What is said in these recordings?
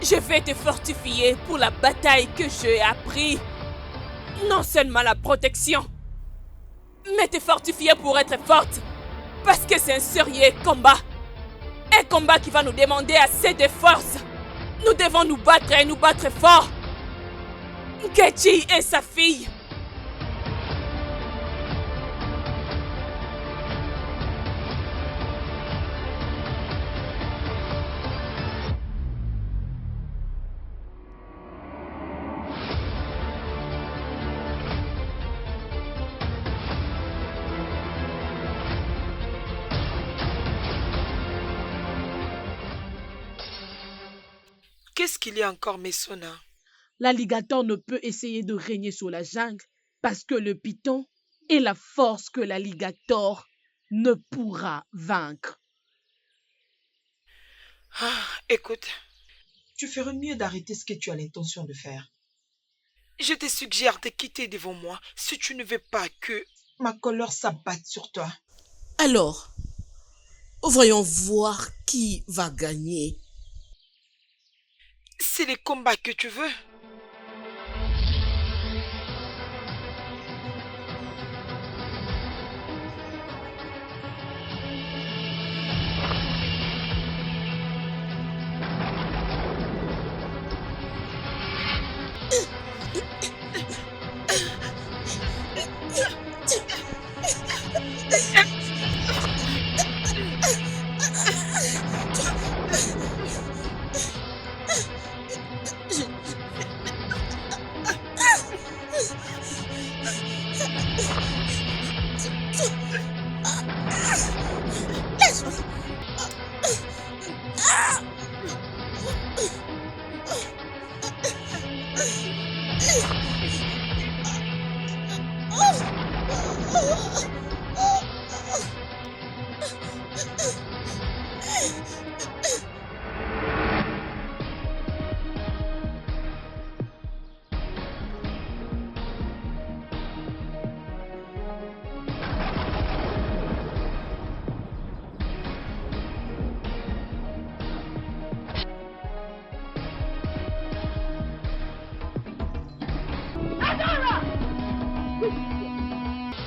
Je vais te fortifier pour la bataille que j'ai appris. Non seulement la protection, mais te fortifier pour être forte. Parce que c'est un sérieux combat. Un combat qui va nous demander assez de force. Nous devons nous battre et nous battre fort. Nkechi et sa fille. Qu'est-ce qu'il y a encore, Mesona? L'alligator ne peut essayer de régner sur la jungle parce que le python est la force que l'alligator ne pourra vaincre. Écoute, Tu ferais mieux d'arrêter ce que tu as l'intention de faire. je te suggère de quitter devant moi si tu ne veux pas que... Ma colère s'abatte sur toi. Alors, voyons voir qui va gagner. C'est les combats que tu veux.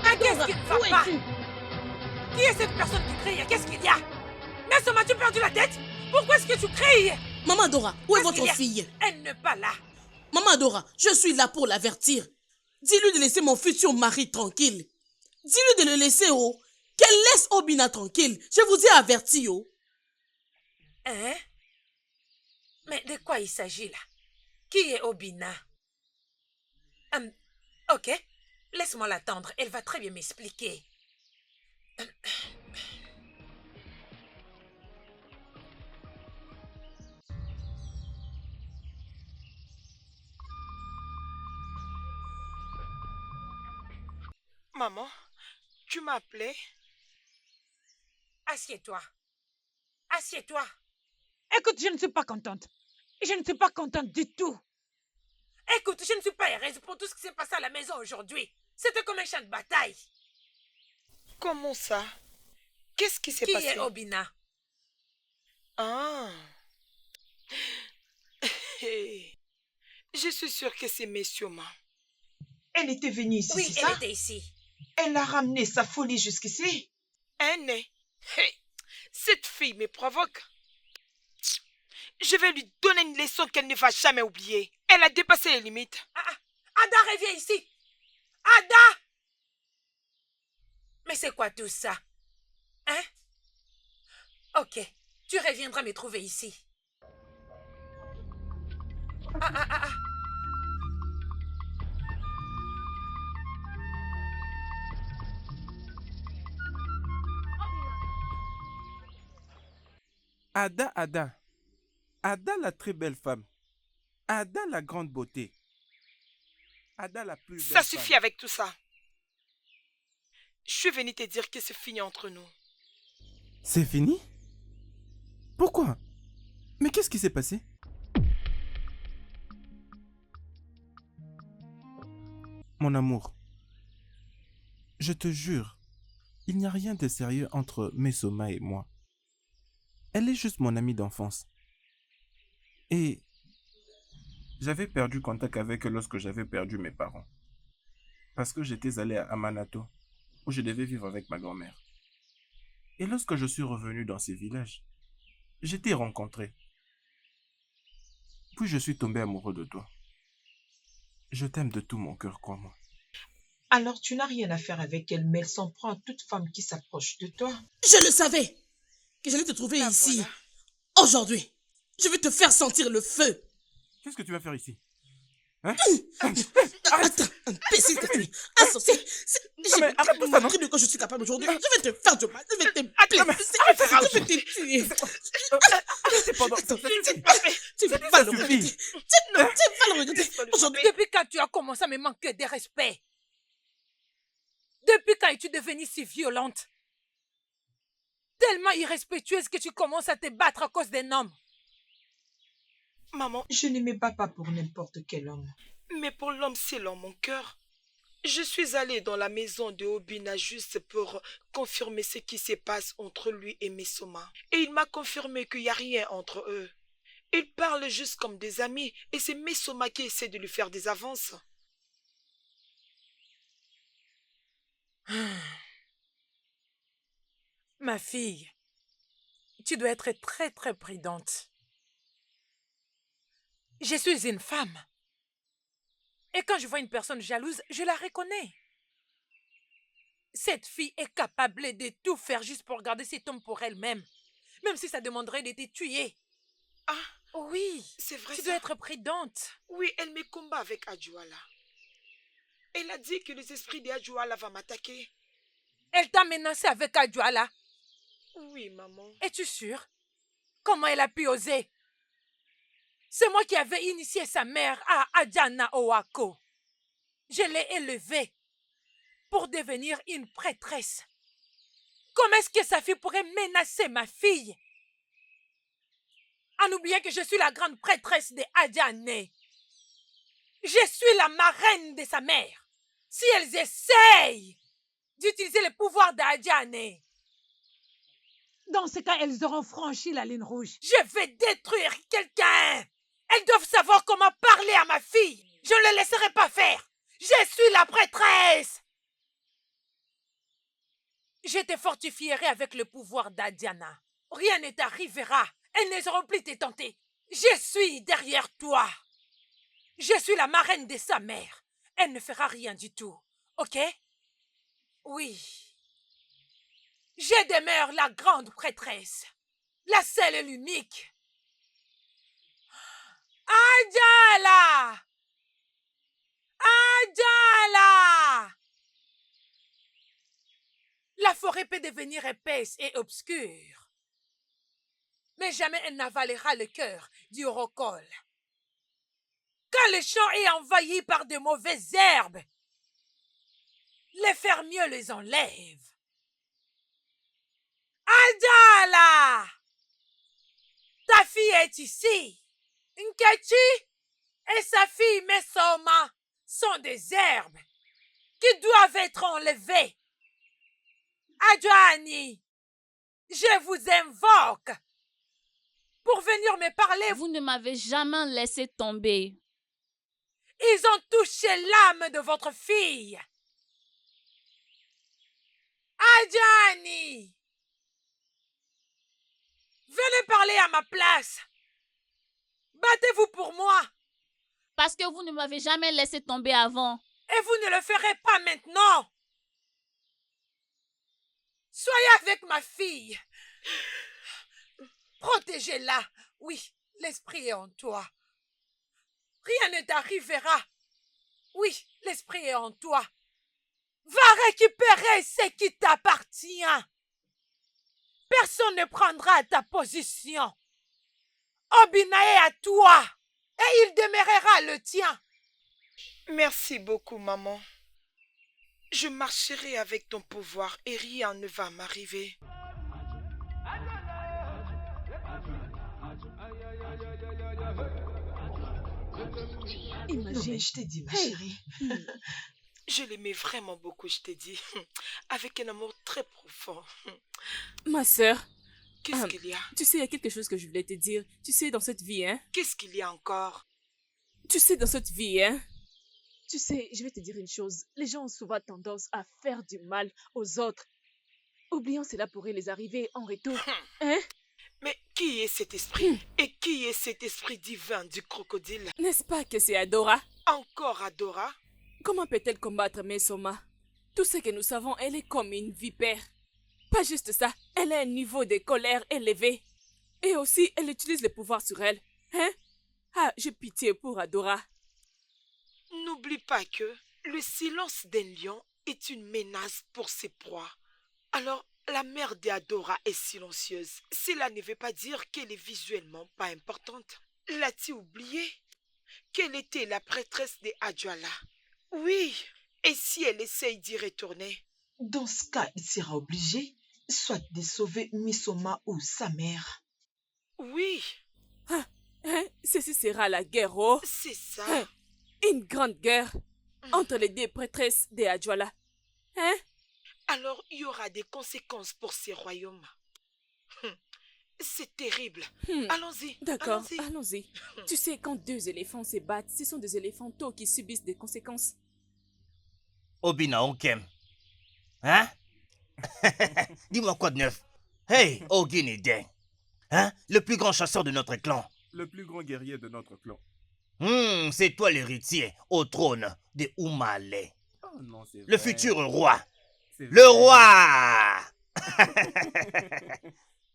Mais qu'est-ce qui ne va pas? Qui est cette personne qui crie? Qu'est-ce qu'il y a? Mais m'as-tu perdu la tête? Pourquoi est-ce que tu cries? Maman Dora, où est Qu'est-ce qu'il y votre a? fille? Elle n'est pas là. Maman Dora, je suis là pour l'avertir. Dis-lui de laisser mon futur mari tranquille. Dis-lui de le laisser, oh. Qu'elle laisse Obina tranquille. Je vous ai averti, oh. Hein? Mais de quoi il s'agit là? Qui est Obina? Ok, laisse-moi l'attendre. Elle va très bien m'expliquer. Maman, tu m'as appelé? Assieds-toi. Assieds-toi. Écoute, je ne suis pas contente. Je ne suis pas contente du tout. Écoute, je ne suis pas heureuse pour tout ce qui s'est passé à la maison aujourd'hui. C'était comme un champ de bataille. Comment ça? Qu'est-ce qui s'est Qui passé? est Obina? Ah. Je suis sûre que c'est Messioma. Elle était venue ici, Oui, c'est elle ça? était ici. Elle a ramené sa folie jusqu'ici. Un nez. Cette fille me provoque. Je vais lui donner une leçon qu'elle ne va jamais oublier. Elle a dépassé les limites. Ada, reviens ici. Ada! Mais c'est quoi tout ça? Hein? Ok, tu reviendras me trouver ici. Ah. Ada. Ada la très belle femme. Ada la grande beauté. Ada la plus belle Ça suffit femme. avec tout ça. Je suis venue te dire que c'est fini entre nous. C'est fini? Pourquoi? Mais qu'est-ce qui s'est passé? Mon amour, je te jure, il n'y a rien de sérieux entre Mesoma et moi. Elle est juste mon amie d'enfance. Et J'avais perdu contact avec eux lorsque j'avais perdu mes parents. Parce que j'étais allé à Amanato, où je devais vivre avec ma grand-mère. Et lorsque je suis revenu dans ces villages, je t'ai rencontré. Puis je suis tombé amoureux de toi. Je t'aime de tout mon cœur, crois-moi. Alors tu n'as rien à faire avec elle, mais elle s'en prend à toute femme qui s'approche de toi. Je le savais que j'allais te trouver La ici. voilà. Aujourd'hui, je vais te faire sentir le feu. Qu'est-ce que tu vas faire ici? Hein? Attends, imbécile que tu es. Insensé. J'ai mais arrête tout ça, non? pris de quoi je suis capable aujourd'hui. Je vais te faire du mal. Je vais te mais blesser. arrête ça, Je vais te tuer. C'est pendant... Attends, C'est pas fait. tu vas ça le suffit. regretter. Tu vas le regretter. Aujourd'hui, Depuis quand tu as commencé à me manquer de respect? Depuis quand es-tu devenue si violente? Tellement irrespectueuse que tu commences à te battre à cause d'un homme. Maman, Je ne me bats pas pour n'importe quel homme. mais pour l'homme, c'est dans mon cœur. Je suis allée dans la maison de Obina juste pour confirmer ce qui se passe entre lui et Mesoma. Et il m'a confirmé qu'il n'y a rien entre eux. Ils parlent juste comme des amis et c'est Mesoma qui essaie de lui faire des avances. Ma fille, tu dois être très très prudente. Je suis une femme. Et quand je vois une personne jalouse, je la reconnais. Cette fille est capable de tout faire juste pour garder cet homme pour elle-même. Même si ça demanderait de te tuer. Ah, Oui, c'est vrai tu ça. dois être prudente. Oui, elle me combat avec Adjouala. Elle a dit que les esprits d'Adjouala vont m'attaquer. Elle t'a menacé avec Adjouala. Oui, maman. Es-tu sûre? Comment elle a pu oser? C'est moi qui avais initié sa mère à Adjana Owako. Je l'ai élevée pour devenir une prêtresse. Comment est-ce que sa fille pourrait menacer ma fille? En oubliant que je suis la grande prêtresse de Adjane. Je suis la marraine de sa mère. Si elles essayent d'utiliser le pouvoir d'Adjane, Dans ce cas, elles auront franchi la ligne rouge. je vais détruire quelqu'un. Elles doivent savoir comment parler à ma fille. Je ne le laisserai pas faire. Je suis la prêtresse. Je te fortifierai avec le pouvoir d'Adiana. Rien ne t'arrivera. Elles ne seront plus te tenter. Je suis derrière toi. Je suis la marraine de sa mère. Elle ne fera rien du tout. Ok? Oui. Je demeure la grande prêtresse. La seule et l'unique. Adjala! Adjala! La forêt peut devenir épaisse et obscure, mais jamais elle n'avalera le cœur du rocol. Quand le champ est envahi par de mauvaises herbes, les fermiers les enlèvent. Adjala! Ta fille est ici. Nkechi et sa fille Mesoma sont des herbes qui doivent être enlevées. Adjoani, je vous invoque pour venir me parler. Vous ne m'avez jamais laissé tomber. Ils ont touché l'âme de votre fille. Adjoani, venez parler à ma place. Battez-vous pour moi. Parce que vous ne m'avez jamais laissé tomber avant. Et vous ne le ferez pas maintenant. Soyez avec ma fille. Protégez-la. Oui, l'esprit est en toi. Rien ne t'arrivera. Oui, l'esprit est en toi. Va récupérer ce qui t'appartient. Personne ne prendra ta position. Obina est à toi et il demeurera le tien. Merci beaucoup, maman. Je marcherai avec ton pouvoir et rien ne va m'arriver. Non, mais je t'ai dit, ma chérie. Je l'aimais vraiment beaucoup, je t'ai dit. Avec un amour très profond. Ma sœur, Qu'est-ce qu'il y a? tu sais, il y a quelque chose que je voulais te dire. Tu sais, dans cette vie, hein? Qu'est-ce qu'il y a encore? Tu sais, dans cette vie, hein, Tu sais, je vais te dire une chose. Les gens ont souvent tendance à faire du mal aux autres. Oublions cela pourrait les arriver en retour. Hein? Mais qui est cet esprit? Et qui est cet esprit divin du crocodile? n'est-ce pas que c'est Adora? Encore Adora? Comment peut-elle combattre Mesoma? Tout ce que nous savons, elle est comme une vipère. Pas juste ça, elle a un niveau de colère élevé. Et aussi, elle utilise le pouvoir sur elle. Hein? Ah, j'ai pitié pour Adora. N'oublie pas que le silence d'un lion est une menace pour ses proies. Alors, la mère d'Adora est silencieuse. Cela ne veut pas dire qu'elle est visuellement pas importante. L'as-tu oublié? Qu'elle était la prêtresse de Adjala. Oui, et si elle essaye d'y retourner? Dans ce cas, il sera obligé soit de sauver Misoma ou sa mère. Oui, Ah, hein? Ceci sera la guerre, oh. c'est ça. Hein? Une grande guerre entre les deux prêtresses de Adjala. Hein? Alors, il y aura des conséquences pour ces royaumes. C'est terrible. Allons-y. D'accord, allons-y. allons-y. Tu sais, quand deux éléphants se battent, ce sont des éléphantos qui subissent des conséquences. Obina Onkem. Hein? Dis-moi quoi de neuf? Hey, Ogini Deng. Hein? Le plus grand chasseur de notre clan. Le plus grand guerrier de notre clan. C'est toi l'héritier au trône de Umale. Oh non, c'est Le vrai. futur roi. C'est Le vrai. roi!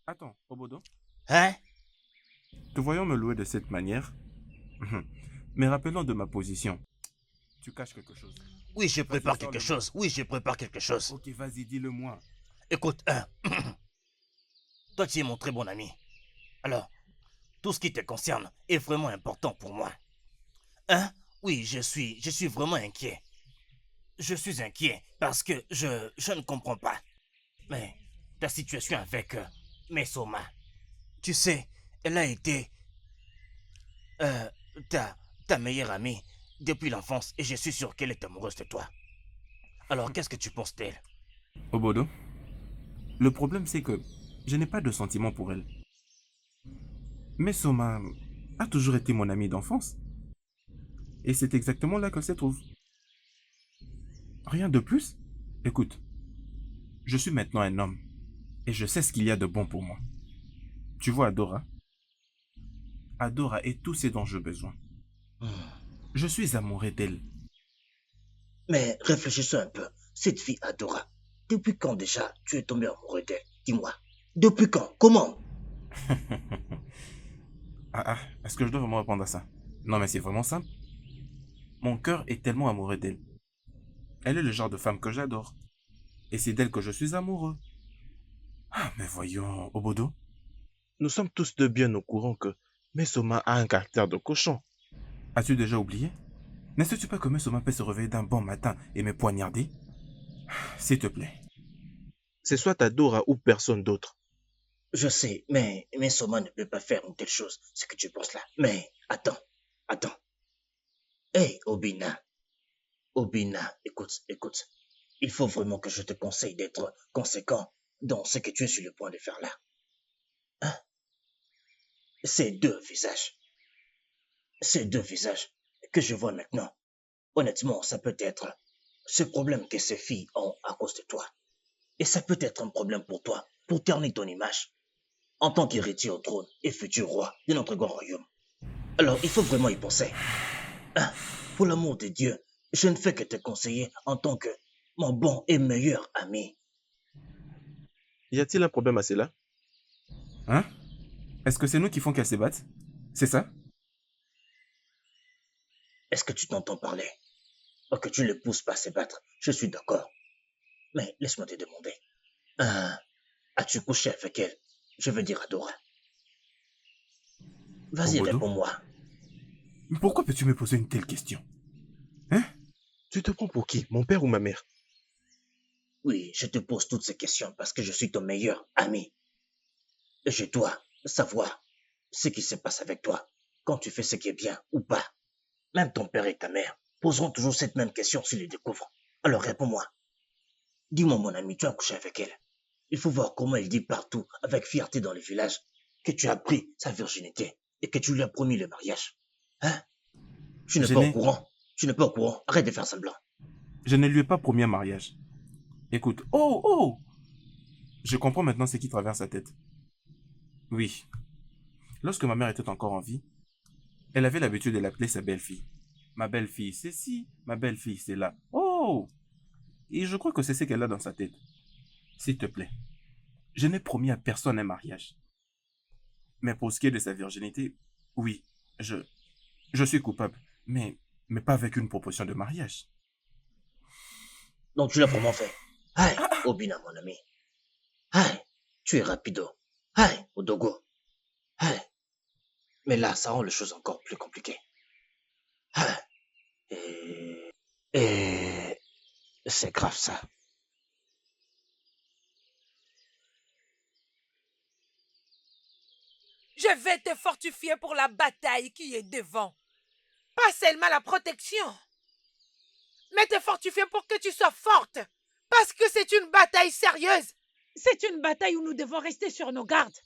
Attends, Obodo, Hein? te voyons me louer de cette manière. Mais rappelons de ma position. Tu caches quelque chose. Oui, je prépare Vas-y, quelque sors-le-moi. chose. Oui, je prépare quelque chose. Ok, vas-y, dis-le-moi. Écoute, toi tu es mon très bon ami. Alors, tout ce qui te concerne est vraiment important pour moi. Hein? Oui, je suis vraiment inquiet. Je suis inquiet parce que je ne comprends pas. Mais ta situation avec Mesoma, tu sais, elle a été ta meilleure amie depuis l'enfance et je suis sûr qu'elle est amoureuse de toi. Alors, qu'est-ce que tu penses d'elle? Obodo, le problème c'est que je n'ai pas de sentiment pour elle. Mais Soma a toujours été mon amie d'enfance. Et c'est exactement là qu'elle se trouve. Rien de plus. Écoute, je suis maintenant un homme. Et je sais ce qu'il y a de bon pour moi. Tu vois Adora? Adora est tout ce dont j'ai besoin. Je suis amoureux d'elle. Mais réfléchissons un peu. Cette fille Adora, depuis quand déjà tu es tombé amoureux d'elle? Dis-moi. Depuis quand? Comment? Est-ce que je dois vraiment répondre à ça? Non, mais c'est vraiment simple. Mon cœur est tellement amoureux d'elle. Elle est le genre de femme que j'adore. Et c'est d'elle que je suis amoureux. Ah, mais voyons, Obodo. Nous sommes tous deux bien au courant que Mesoma a un caractère de cochon. As-tu déjà oublié? Ne sais-tu pas que Mesoma peut se réveiller d'un bon matin et me poignarder? S'il te plaît. C'est soit Adora ou personne d'autre. Je sais, mais Mesoma ne peut pas faire une telle chose, ce que tu penses là. Mais attends. Hey, Obina. Obina, écoute. Il faut vraiment que je te conseille d'être conséquent dans ce que tu es sur le point de faire là. Hein? Ces deux visages que je vois maintenant, honnêtement, ça peut être ce problème que ces filles ont à cause de toi. Et ça peut être un problème pour toi, pour terner ton image, en tant qu'héritier au trône et futur roi de notre grand royaume. Alors, il faut vraiment y penser. Hein? Pour l'amour de Dieu, je ne fais que te conseiller en tant que mon bon et meilleur ami. Y a-t-il un problème à cela? Hein? Est-ce que c'est nous qui font qu'elle se batte? C'est ça? Est-ce que tu t'entends parler? Ou que tu ne le pousses pas à se battre? Je suis d'accord. Mais laisse-moi te demander. As-tu couché avec elle? Je veux dire Adora. Vas-y, Obodo? réponds-moi. Pourquoi peux-tu me poser une telle question? Hein? Tu te prends pour qui? Mon père ou ma mère? Oui, je te pose toutes ces questions parce que je suis ton meilleur ami. Et je dois savoir ce qui se passe avec toi quand tu fais ce qui est bien ou pas. Même ton père et ta mère poseront toujours cette même question s'ils les découvrent. Alors réponds-moi. Dis-moi, mon ami, tu as couché avec elle. Il faut voir comment elle dit partout, avec fierté dans le village, que tu as pris sa virginité et que tu lui as promis le mariage. Hein? Tu n'es Je pas au n'ai courant. Tu n'es pas au courant. Arrête de faire semblant. je ne lui ai pas promis un mariage. Écoute, oh, oh! Je comprends maintenant ce qui traverse sa tête. Oui, lorsque ma mère était encore en vie, elle avait l'habitude de l'appeler sa belle-fille. Ma belle-fille, c'est ci, ma belle-fille, c'est là. Oh! Et je crois que c'est ce qu'elle a dans sa tête. S'il te plaît, je n'ai promis à personne un mariage. Mais pour ce qui est de sa virginité, oui, je suis coupable. Mais pas avec une proposition de mariage. Donc tu l'as vraiment fait. Aïe, Obina, mon ami. Aïe, tu es rapido. Aïe, Odogo. Aïe. Mais là, ça rend les choses encore plus compliquées. Aïe. Et c'est grave ça. Je vais te fortifier pour la bataille qui est devant. Pas seulement la protection, mais te fortifier pour que tu sois forte. Parce que c'est une bataille sérieuse. C'est une bataille où nous devons rester sur nos gardes.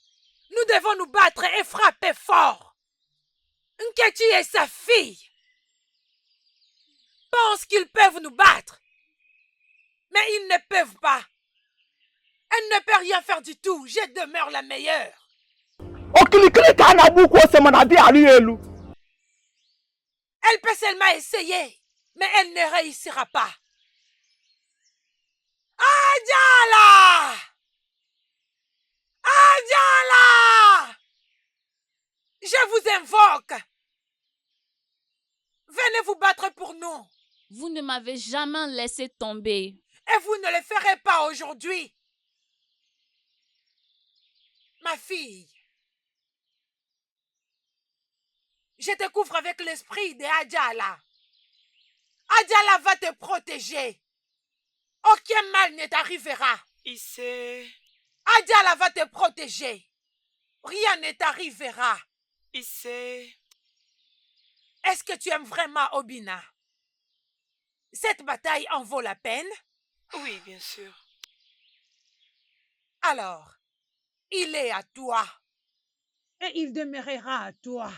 Nous devons nous battre et frapper fort. Nkechi et sa fille pensent qu'ils peuvent nous battre. Mais ils ne peuvent pas. Elle ne peut rien faire du tout. Je demeure la meilleure. Elle peut seulement essayer, mais elle ne réussira pas. Adjala! Adjala! Je vous invoque. Venez vous battre pour nous. Vous ne m'avez jamais laissé tomber. Et vous ne le ferez pas aujourd'hui. Ma fille, je te couvre avec l'esprit de Adjala. Adjala va te protéger. Aucun mal ne t'arrivera. Issé. Adjala va te protéger. Rien ne t'arrivera. Issé. Est-ce que tu aimes vraiment Obina? Cette bataille en vaut la peine? Oui, bien sûr. Alors, il est à toi. Et il demeurera à toi.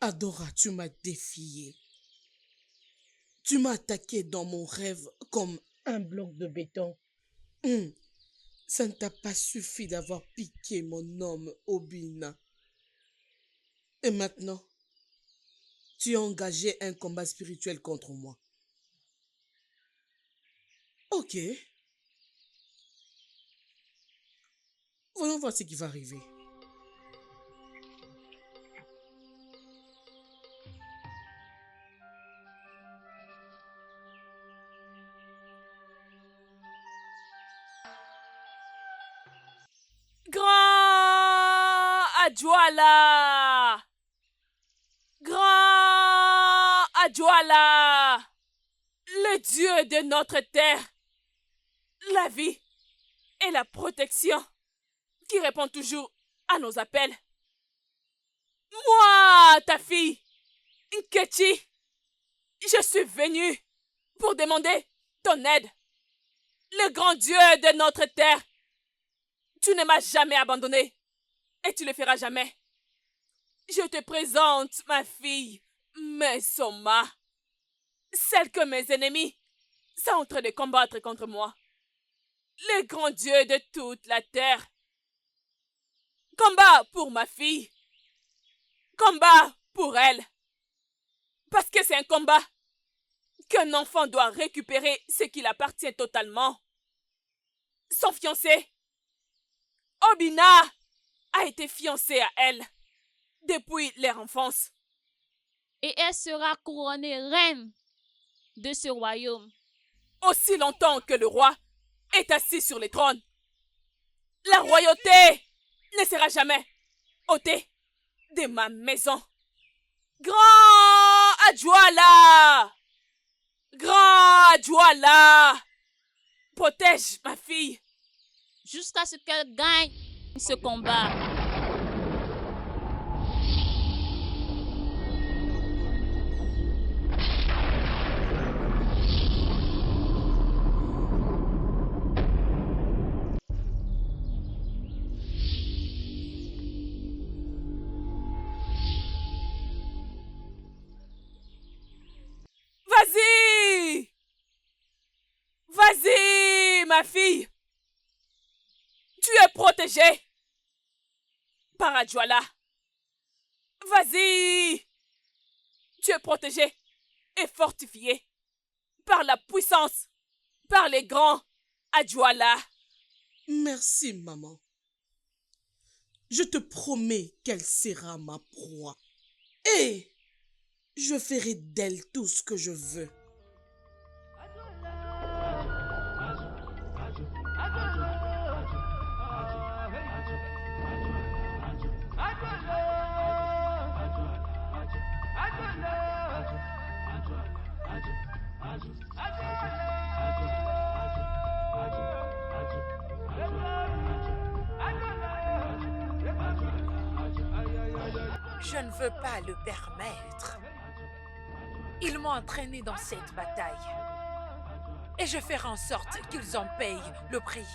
Adora, tu m'as défié. Tu m'as attaqué dans mon rêve comme Un bloc de béton. Ça ne t'a pas suffi d'avoir piqué mon homme, Obina. Et maintenant, tu as engagé un combat spirituel contre moi. Ok. Voyons voir ce qui va arriver. Grand Adjala! Grand Adjala! Le Dieu de notre terre, la vie et la protection qui répond toujours à nos appels. Moi, ta fille, Nkechi, je suis venue pour demander ton aide. Le grand Dieu de notre terre, tu ne m'as jamais abandonné et tu le feras jamais. Je te présente ma fille, Mesoma, celle que mes ennemis sont en train de combattre contre moi. Le grand Dieu de toute la terre. Combat pour ma fille. Combat pour elle. Parce que c'est un combat qu'un enfant doit récupérer ce qui lui appartient totalement. Son fiancé, Obina, a été fiancé à elle depuis leur enfance. Et elle sera couronnée reine de ce royaume. Aussi longtemps que le roi est assis sur le trône, la royauté ne sera jamais ôtée de ma maison. Grand Adjala! Grand Adjala! Protège ma fille. Jusqu'à ce qu'elle gagne ce combat. Ma fille, tu es protégée par Adjoala. Vas-y. Tu es protégée et fortifiée par la puissance, par les grands Adjoala. Merci, maman. Je te promets qu'elle sera ma proie. Et je ferai d'elle tout ce que je veux. Je ne veux pas le permettre. Ils m'ont entraîné dans cette bataille. Et je ferai en sorte qu'ils en payent le prix.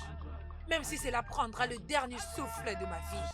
Même si cela prendra le dernier souffle de ma vie.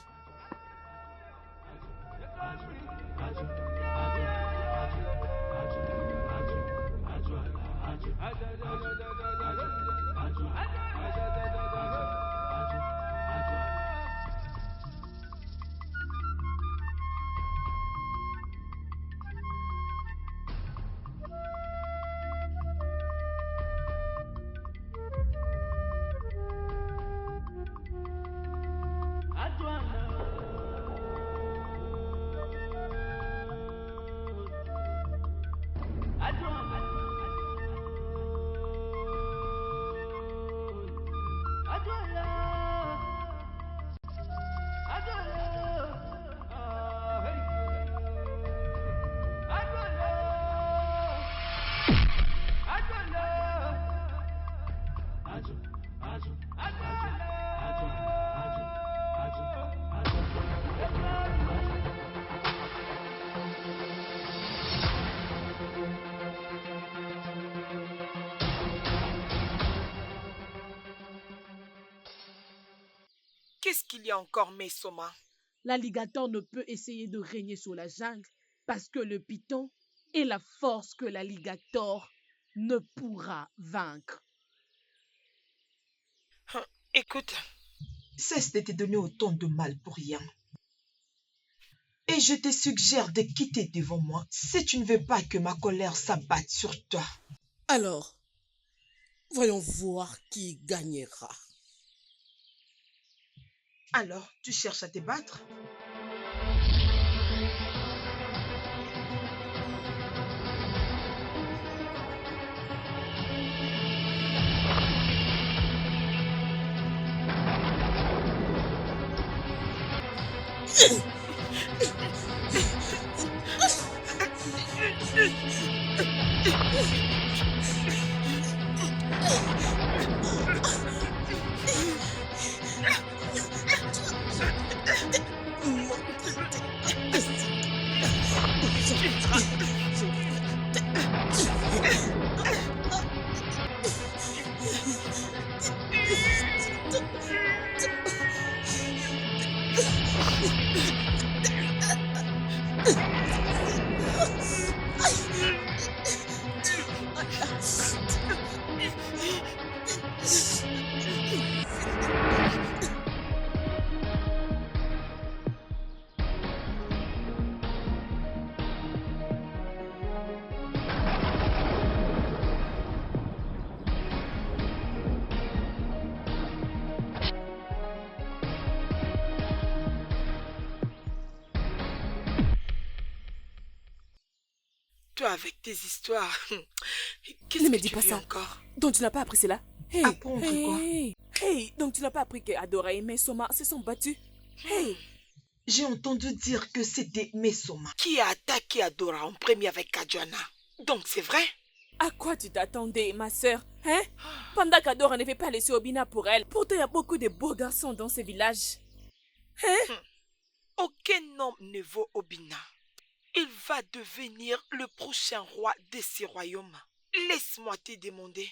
Qu'est-ce qu'il y a encore, Mesoma? L'alligator ne peut essayer de régner sur la jungle parce que le python est la force que l'alligator ne pourra vaincre. Écoute, Cesse de te donner autant de mal pour rien. Et je te suggère de quitter devant moi si tu ne veux pas que ma colère s'abatte sur toi. Alors, voyons voir qui gagnera. Alors, tu cherches à te battre? Toi, avec tes histoires, Ne qu'est-ce me que dis tu pas veux ça. encore? Donc tu n'as pas appris cela? Hey, Apprendre quoi? Hey, donc tu n'as pas appris que Adora et Mesoma se sont battus? Hey, J'ai entendu dire que c'était Mesoma. Qui a attaqué Adora en premier avec Adjoana? Donc c'est vrai? à quoi tu t'attendais, ma sœur? Hein? Pendant qu'Adora ne veut pas laisser Obina pour elle. Pourtant, il y a beaucoup de beaux garçons dans ce village. Hein? Aucun homme ne vaut Obina. Il va devenir le prochain roi de ce royaume. Laisse-moi te demander,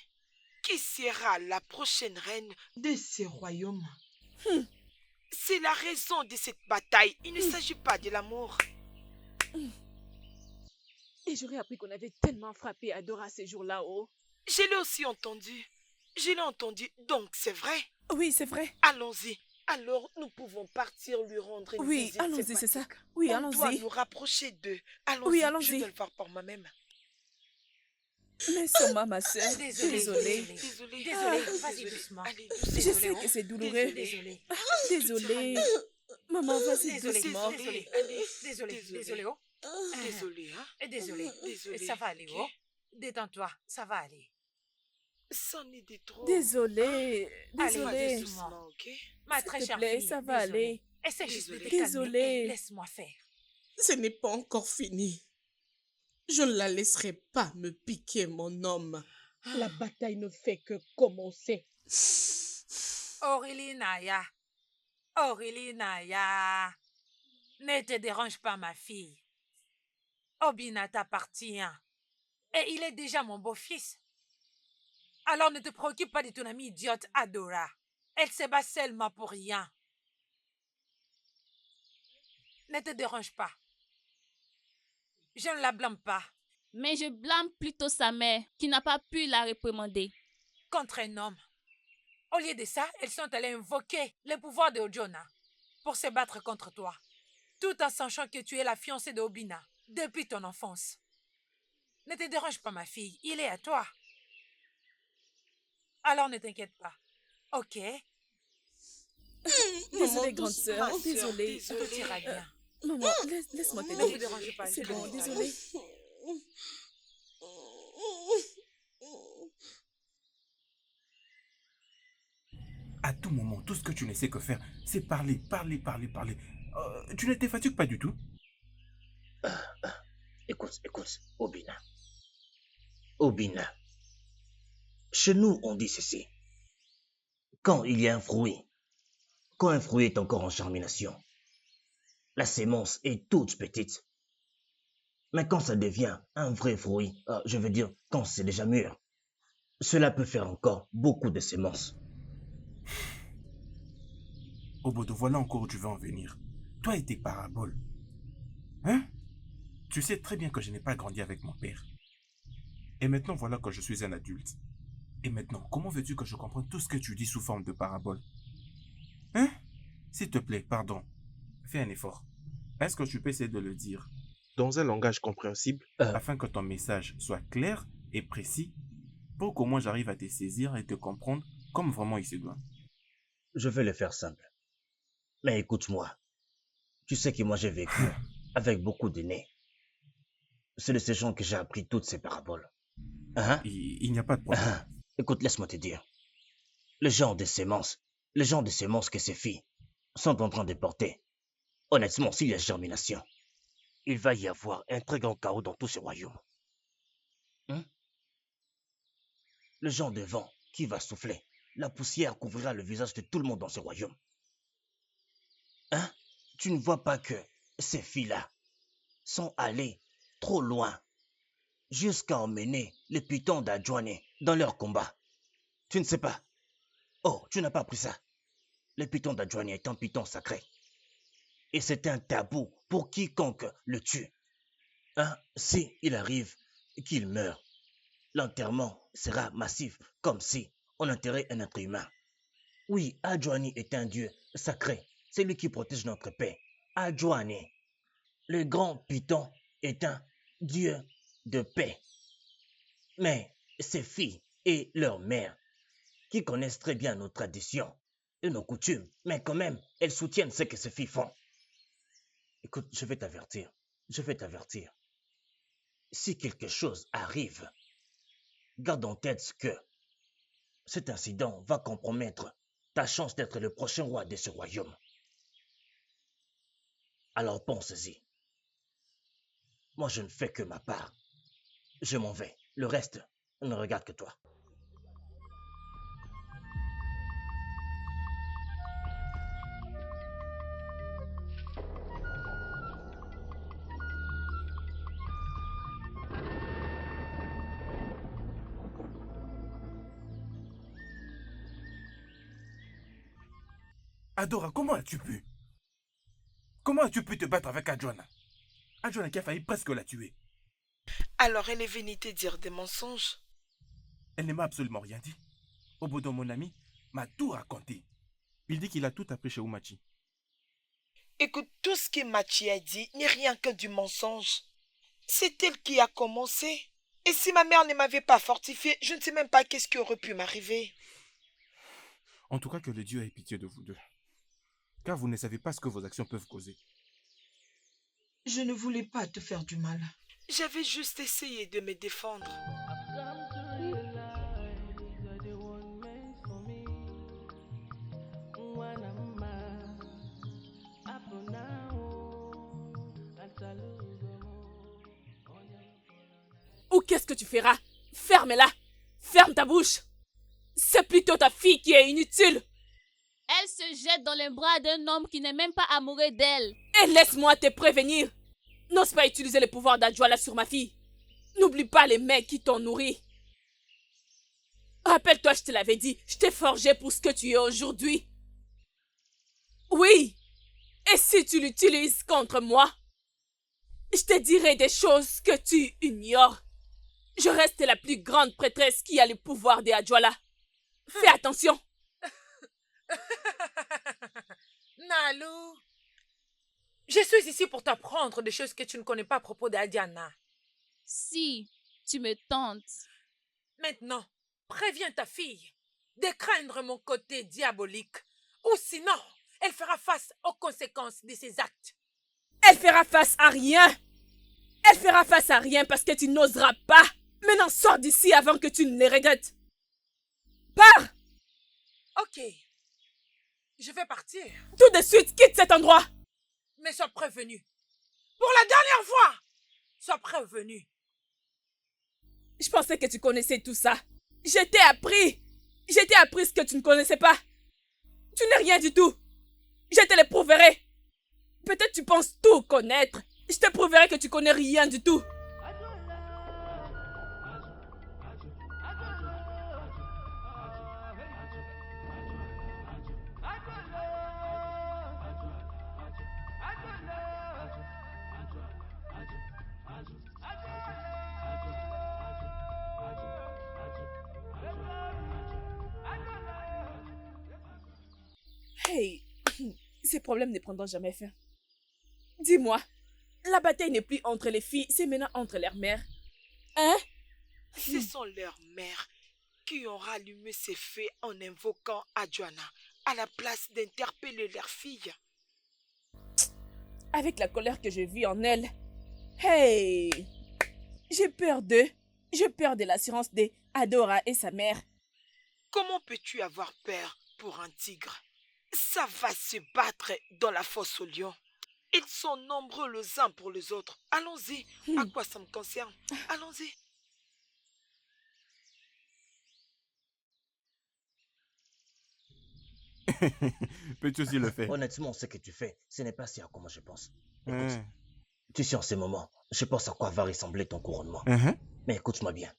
qui sera la prochaine reine De ce royaume. C'est la raison de cette bataille. Il ne s'agit pas de l'amour. Et j'aurais appris qu'on avait tellement frappé Adora ces jours-là, oh. Je l'ai aussi entendu. Je l'ai entendu, donc c'est vrai. Oui, c'est vrai. Allons-y. Alors, nous pouvons partir lui rendre une Oui, visite allons-y, c'est ça. sympathique. Oui, On doit allons-y. nous rapprocher d'eux. Allons-y, Oui, je allons-y. vais le faire par moi-même. Mais Soma, ma soeur, Désolée. Désolée. Vas-y doucement. Allez, Je doucement. sais que c'est douloureux. Désolée. Désolée. Maman, vas-y Désolée. doucement. Désolée, oh. Désolée, hein. Désolée. Désolée. Ça va aller, oh. Détends-toi, ça va aller. C'en est de trop. Désolée. Allez, Désolée. Doucement, ok? Ma S'il très te chère plaît, fille, ça va désolée. aller. Essaie juste de te Désolée. calmer et laisse-moi faire. Ce n'est pas encore fini. Je ne la laisserai pas me piquer mon homme. La bataille ne fait que commencer. Aurélie Naya, ne te dérange pas ma fille. Obina t'appartient et il est déjà mon beau-fils. Alors ne te préoccupe pas de ton amie idiote Adora. Elle se bat seulement pour rien. Ne te dérange pas. Je ne la blâme pas. Mais je blâme plutôt sa mère qui n'a pas pu la réprimander. Contre un homme. Au lieu de ça, elles sont allées invoquer le pouvoir de Ojona pour se battre contre toi, tout en sachant que tu es la fiancée de Obina depuis ton enfance. Ne te dérange pas, ma fille, il est à toi. Alors ne t'inquiète pas, ok? Désolée, grande sœur. Ma Désolée. sœur, Tout ira bien. Maman, laisse-moi Ne te t'aider. dérange pas. C'est bon, désolée. À tout moment, tout ce que tu ne sais que faire, c'est parler. Tu ne te fatigues pas du tout? Écoute, Obina. Chez nous, on dit ceci. Quand il y a un fruit, quand un fruit est encore en germination, la sémence est toute petite. Mais quand ça devient un vrai fruit, je veux dire, quand c'est déjà mûr, cela peut faire encore beaucoup de sémences. Obodo, voilà encore où tu veux en venir. Toi et tes paraboles. Hein? Tu sais très bien que je n'ai pas grandi avec mon père. Et maintenant, voilà que je suis un adulte. Et maintenant, comment veux-tu que je comprenne tout ce que tu dis sous forme de paraboles? Hein? S'il te plaît, pardon. Fais un effort. Est-ce que tu peux essayer de le dire Dans un langage compréhensible, afin que ton message soit clair et précis pour qu'au moins j'arrive à te saisir et te comprendre comme vraiment il se doit. Je vais le faire simple. Mais écoute-moi. Tu sais que moi j'ai vécu avec beaucoup d'aînés. C'est de ces gens que j'ai appris toutes ces paraboles. Hein? Il n'y a pas de problème. Écoute, laisse-moi te dire. Le genre de sémences que ces filles sont en train de porter. Honnêtement, s'il y a germination, il va y avoir un très grand chaos dans tout ce royaume. Hein? Le genre de vent qui va souffler, la poussière couvrira le visage de tout le monde dans ce royaume. Hein? Tu ne vois pas que ces filles-là sont allées trop loin jusqu'à emmener les pitons d'Adjoane dans leur combat. Tu ne sais pas. Oh, tu n'as pas appris ça. Le piton d'Adjoane est un piton sacré. Et c'est un tabou pour quiconque le tue. Hein? Si il arrive qu'il meure, l'enterrement sera massif, comme si on enterrait un être humain. Oui, Adjoane est un dieu sacré. C'est lui qui protège notre paix. Adjoane, le grand piton, est un dieu de paix. Mais ces filles et leurs mères, qui connaissent très bien nos traditions et nos coutumes, mais quand même, elles soutiennent ce que ces filles font. Écoute, je vais t'avertir. Si quelque chose arrive, garde en tête que cet incident va compromettre ta chance d'être le prochain roi de ce royaume. Alors pense-y. Moi, je ne fais que ma part. Je m'en vais. Le reste ne regarde que toi. Adora, comment as-tu pu? Comment as-tu pu te battre avec Adjoana? Adjoana qui a failli presque la tuer. Alors elle est venue te dire des mensonges? Elle ne m'a absolument rien dit. Obodo, mon ami, m'a tout raconté. Il dit qu'il a tout appris chez Umachi. Écoute, tout ce que Machi a dit n'est rien que du mensonge. C'est elle qui a commencé. Et si ma mère ne m'avait pas fortifiée, je ne sais même pas qu'est-ce qui aurait pu m'arriver. En tout cas, que le Dieu ait pitié de vous deux. Car vous ne savez pas ce que vos actions peuvent causer. Je ne voulais pas te faire du mal. J'avais juste essayé de me défendre. Ou qu'est-ce que tu feras? Ferme-la! Ferme ta bouche! C'est plutôt ta fille qui est inutile! Elle se jette dans les bras d'un homme qui n'est même pas amoureux d'elle. Et laisse-moi te prévenir! N'ose pas utiliser le pouvoir d'Adjoala sur ma fille. N'oublie pas les mecs qui t'ont nourri. Rappelle-toi, je te l'avais dit, je t'ai forgé pour ce que tu es aujourd'hui. Oui! Et si tu l'utilises contre moi, je te dirai des choses que tu ignores. Je reste la plus grande prêtresse qui a le pouvoir des Adjoala. Fais attention. Nalu, je suis ici pour t'apprendre des choses que tu ne connais pas à propos d'Adiana. Si tu me tentes. Maintenant, préviens ta fille de craindre mon côté diabolique, ou sinon, elle fera face aux conséquences de ses actes. Elle fera face à rien. Elle fera face à rien parce que tu n'oseras pas. Maintenant, sors d'ici avant que tu ne les regrettes. Pars! Ok. Je vais partir. Tout de suite, quitte cet endroit. Mais sois prévenu. Pour la dernière fois, sois prévenu. Je pensais que tu connaissais tout ça. Je t'ai appris. Je t'ai appris ce que tu ne connaissais pas. Tu n'es rien du tout. Je te le prouverai. Peut-être tu penses tout connaître. Je te prouverai que tu connais rien du tout. Hey, ces problèmes ne prendront jamais fin. Dis-moi, la bataille n'est plus entre les filles, c'est maintenant entre leurs mères. Hein? Ce sont leurs mères qui ont rallumé ces feux en invoquant Adjoana à la place d'interpeller leurs filles. Avec la colère que je vis en elles, hey, j'ai peur d'eux. J'ai peur de l'assurance d'Adora et sa mère. Comment peux-tu avoir peur pour un tigre? Ça va se battre dans la fosse aux lions. Ils sont nombreux les uns pour les autres. Allons-y. À quoi ça me concerne? Allons-y. Peux-tu aussi le faire? Honnêtement, ce que tu fais, ce n'est pas si à comment je pense. Écoute, tu sais, en ce moment, je pense à quoi va ressembler ton couronnement. Mais écoute-moi bien.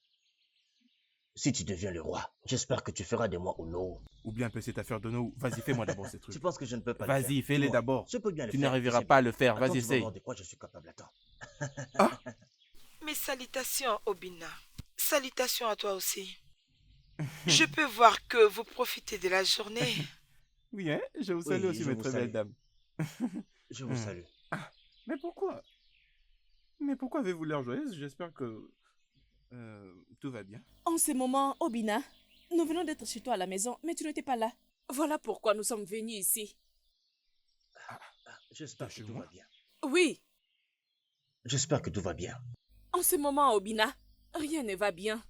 Si tu deviens le roi, j'espère que tu feras de moi Ono. Ou bien peut cette affaire de nous. Vas-y, fais-moi d'abord ces trucs. Tu penses que je ne peux pas le faire? Vas-y, fais-les d'abord. Je peux bien le Tu faire. n'arriveras pas à le faire. Attends, Vas-y, tu vas essaye. voir de quoi je suis capable. Attends. Mes salutations, Obina. Salutations à toi aussi. Je peux voir que vous profitez de la journée. Oui, hein? Je vous salue aussi, je mes vous très salue. belles dames. Je vous salue. Ah, mais pourquoi? Mais pourquoi avez-vous l'air joyeuse? J'espère que tout va bien. En ce moment, Obina, nous venons d'être chez toi à la maison, mais tu n'étais pas là. Voilà pourquoi nous sommes venus ici. J'espère que tout va bien. Oui, J'espère que tout va bien. en ce moment, Obina, rien ne va bien.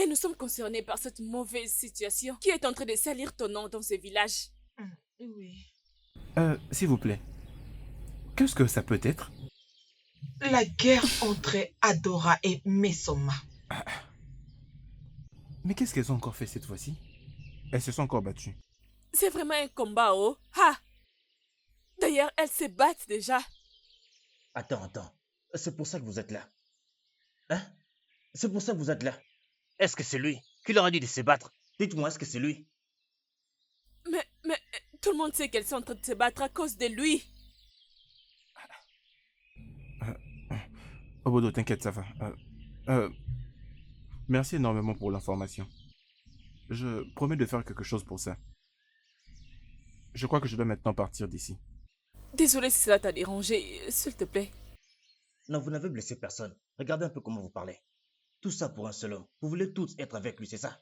Et nous sommes concernés par cette mauvaise situation qui est en train de salir ton nom dans ce village. Oui. S'il vous plaît. Qu'est-ce que ça peut être? La guerre entre Adora et Mesoma. Mais qu'est-ce qu'elles ont encore fait cette fois-ci? Elles se sont encore battues. C'est vraiment un combat, oh. Ha! D'ailleurs, elles se battent déjà. Attends. C'est pour ça que vous êtes là. Hein? C'est pour ça que vous êtes là. Est-ce que c'est lui qui leur a dit de se battre? Dites-moi, est-ce que c'est lui? Mais tout le monde sait qu'elles sont en train de se battre à cause de lui. Obodo, t'inquiète, ça va. Merci énormément pour l'information. Je promets de faire quelque chose pour ça. Je crois que je dois maintenant partir d'ici. Désolée si cela t'a dérangé, s'il te plaît. Non, vous n'avez blessé personne. Regardez un peu comment vous parlez. Tout ça pour un seul homme. Vous voulez tous être avec lui, c'est ça?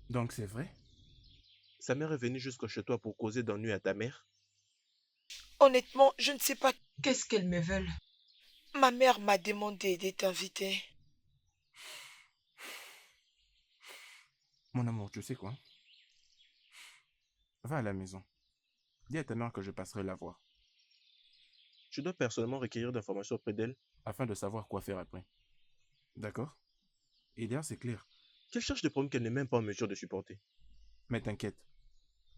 Donc c'est vrai? Sa mère est venue jusqu'à chez toi pour causer d'ennui à ta mère? Honnêtement, je ne sais pas. Qu'est-ce qu'elles me veulent? Ma mère m'a demandé de t'inviter. Mon amour, tu sais quoi? Va à la maison. Dis à ta mère que je passerai la voir, Tu dois personnellement requérir d'informations auprès d'elle. afin de savoir quoi faire après. D'accord? Et d'ailleurs, c'est clair. Qu'elle cherche des problèmes qu'elle n'est même pas en mesure de supporter. Mais t'inquiète.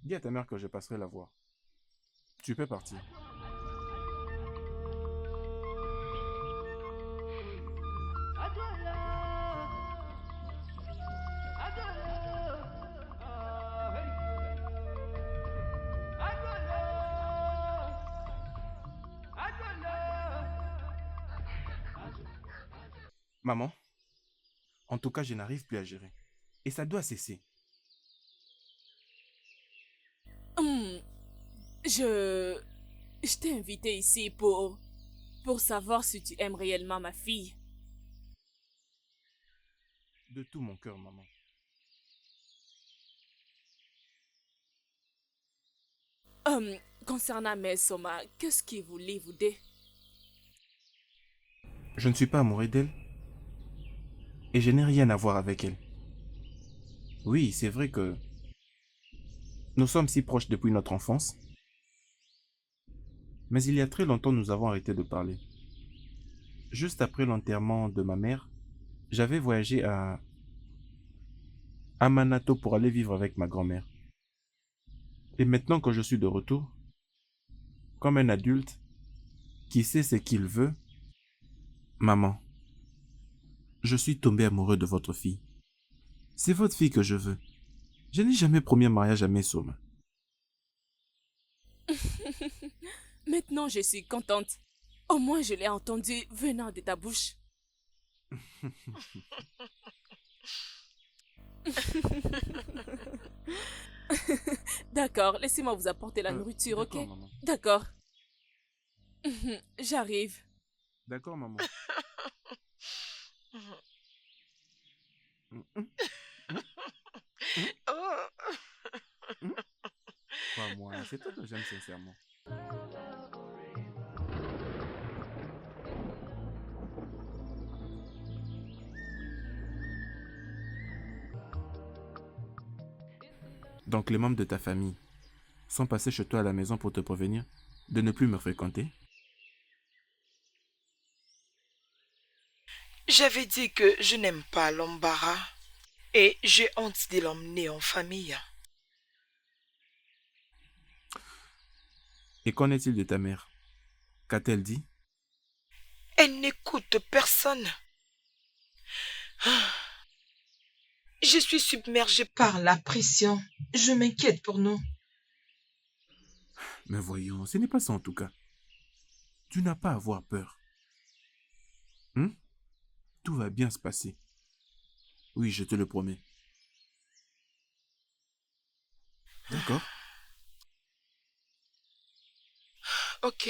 Dis à ta mère que je passerai la voir. Tu peux partir. Maman, en tout cas, je n'arrive plus à gérer. Et ça doit cesser. Hum, je... Je t'ai invité ici pour savoir si tu aimes réellement ma fille. De tout mon cœur, maman. Concernant Mère Soma, qu'est-ce qui vous lie, vous deux? Je ne suis pas amoureux d'elle. Et je n'ai rien à voir avec elle. Oui, c'est vrai que nous sommes si proches depuis notre enfance. Mais il y a très longtemps, nous avons arrêté de parler. Juste après l'enterrement de ma mère, j'avais voyagé à Amanato pour aller vivre avec ma grand-mère. Et maintenant que je suis de retour, comme un adulte qui sait ce qu'il veut, maman, je suis tombé amoureux de votre fille. C'est votre fille que je veux. Je n'ai jamais promis un mariage à Mesoma. Maintenant, je suis contente. Au moins, je l'ai entendu venant de ta bouche. D'accord, laissez-moi vous apporter la nourriture, ok? D'accord, maman. D'accord. J'arrive. D'accord, maman. Oh. Pas moi, c'est toi que j'aime sincèrement. Donc les membres de ta famille sont passés chez toi à la maison pour te prévenir de ne plus me fréquenter? J'avais dit que je n'aime pas l'embarras et j'ai honte de l'emmener en famille. Et qu'en est-il de ta mère? Qu'a-t-elle dit? Elle n'écoute personne. Je suis submergée Par la pression. Je m'inquiète pour nous. Mais voyons, ce n'est pas ça en tout cas. Tu n'as pas à avoir peur. Tout va bien se passer. Oui, je te le promets. D'accord? Ok.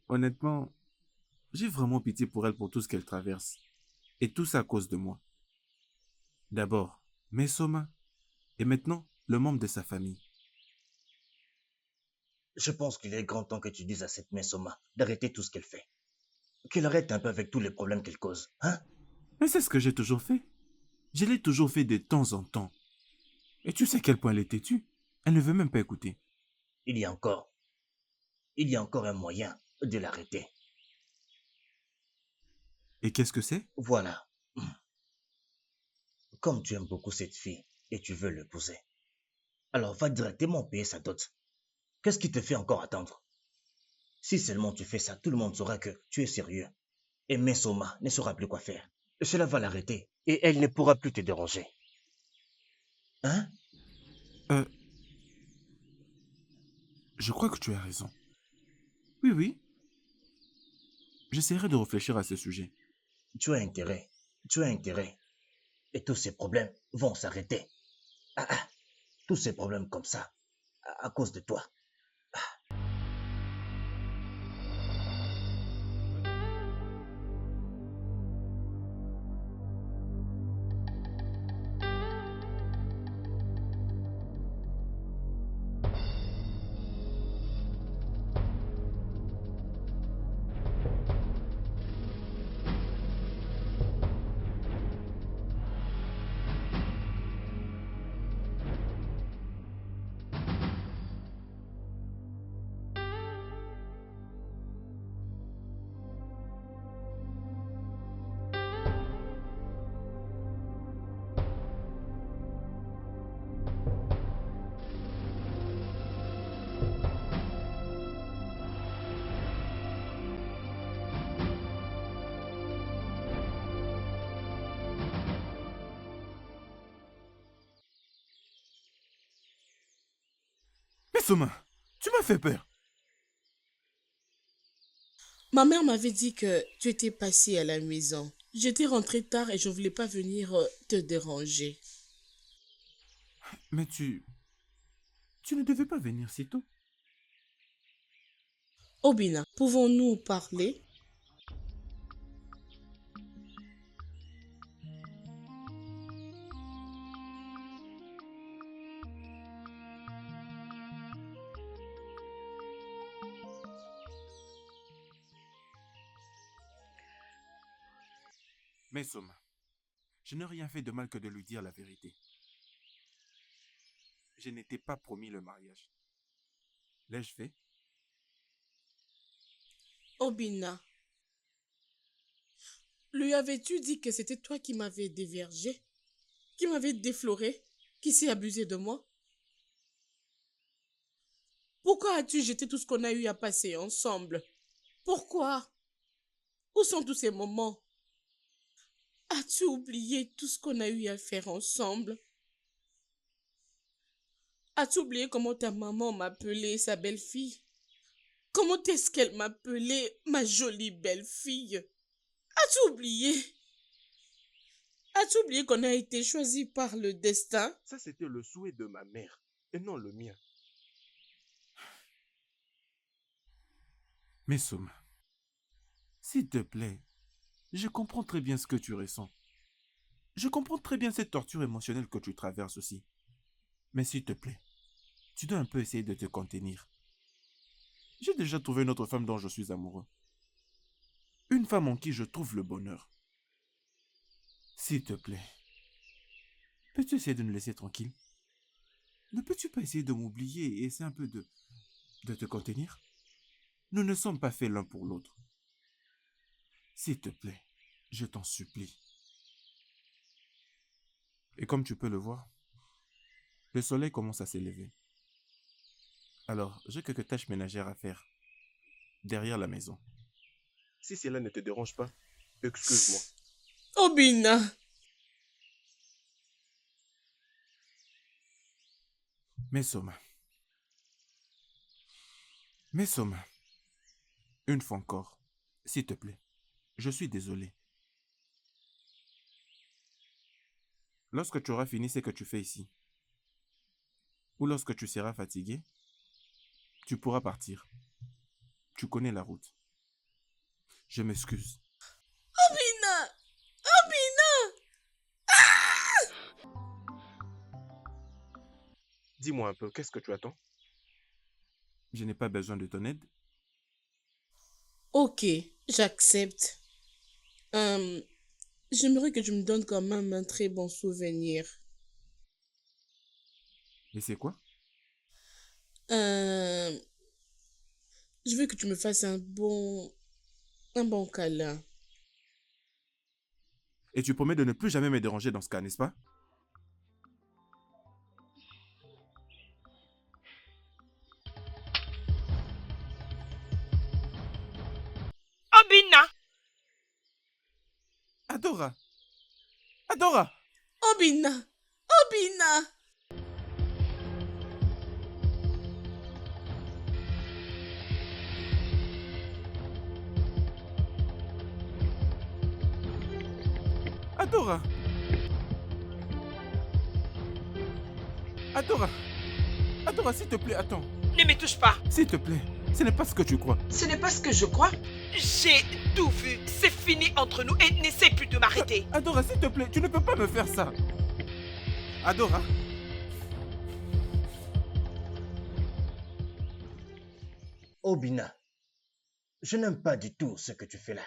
Honnêtement, j'ai vraiment pitié pour elle pour tout ce qu'elle traverse. Et tout ça à cause de moi. D'abord, Mesoma. Et maintenant, le membre de sa famille. Je pense qu'il est grand temps que tu dises à cette Mesoma d'arrêter tout ce qu'elle fait. Qu'elle arrête un peu avec tous les problèmes qu'elle cause, hein? Mais c'est ce que j'ai toujours fait. Je l'ai toujours fait de temps en temps. Et tu sais quel point elle est têtue. Elle ne veut même pas écouter. Il y a encore un moyen de l'arrêter. Et qu'est-ce que c'est? Voilà. Comme tu aimes beaucoup cette fille et tu veux l'épouser, alors va directement payer sa dot. Qu'est-ce qui te fait encore attendre? Si seulement tu fais ça, tout le monde saura que tu es sérieux. Et Mesoma ne saura plus quoi faire. Cela va l'arrêter et elle ne pourra plus te déranger. Hein? Je crois que tu as raison. Oui, oui. J'essaierai de réfléchir à ce sujet. Tu as intérêt. Tu as intérêt. Et tous ces problèmes vont s'arrêter. Ah, ah. Tous ces problèmes comme ça, à cause de toi. Mais Soma, tu m'as fait peur. Ma mère m'avait dit que tu étais passé à la maison. J'étais rentrée tard et je ne voulais pas venir te déranger. Mais tu ne devais pas venir si tôt. Obina, pouvons-nous parler? Mais Soma, je n'ai rien fait de mal que de lui dire la vérité. Je n'étais pas promis le mariage. L'ai-je fait? Obina, lui avais-tu dit que c'était toi qui m'avais déviergé, qui m'avais défloré, qui s'est abusé de moi? Pourquoi as-tu jeté tout ce qu'on a eu à passer ensemble? Pourquoi? Où sont tous ces moments? As-tu oublié tout ce qu'on a eu à faire ensemble? As-tu oublié comment ta maman m'appelait sa belle-fille? Comment est-ce qu'elle m'appelait ma jolie belle-fille? As-tu oublié? As-tu oublié qu'on a été choisi par le destin? Ça, c'était le souhait de ma mère et non le mien. Mais Soma, s'il te plaît, je comprends très bien ce que tu ressens. Je comprends très bien cette torture émotionnelle que tu traverses aussi. Mais s'il te plaît, tu dois un peu essayer de te contenir. J'ai déjà trouvé une autre femme dont je suis amoureux. Une femme en qui je trouve le bonheur. S'il te plaît, peux-tu essayer de me laisser tranquille? Ne peux-tu pas essayer de m'oublier et essayer un peu de te contenir? Nous ne sommes pas faits l'un pour l'autre. S'il te plaît, je t'en supplie. Et comme tu peux le voir, le soleil commence à s'élever. Alors, j'ai quelques tâches ménagères à faire derrière la maison. Si cela ne te dérange pas, excuse-moi. Obina! Mais Soma, une fois encore, s'il te plaît, je suis désolé. Lorsque tu auras fini ce que tu fais ici, ou lorsque tu seras fatigué, tu pourras partir. Tu connais la route. Je m'excuse. Obina! Dis-moi un peu, qu'est-ce que tu attends? Je n'ai pas besoin de ton aide. Ok, j'accepte. J'aimerais que tu me donnes quand même un très bon souvenir. Et c'est quoi? Je veux que tu me fasses un bon câlin. Et tu promets de ne plus jamais me déranger dans ce cas, n'est-ce pas? Obina! Adora! Adora! Obina! Adora. Adora. Adora, s'il te plaît, attends. Ne me touche pas. S'il te plaît, ce n'est pas ce que tu crois. Ce n'est pas ce que je crois. J'ai tout vu. C'est fini entre nous et n'essaie plus de m'arrêter. Adora, s'il te plaît, tu ne peux pas me faire ça. Adora. Obina, je n'aime pas du tout ce que tu fais là.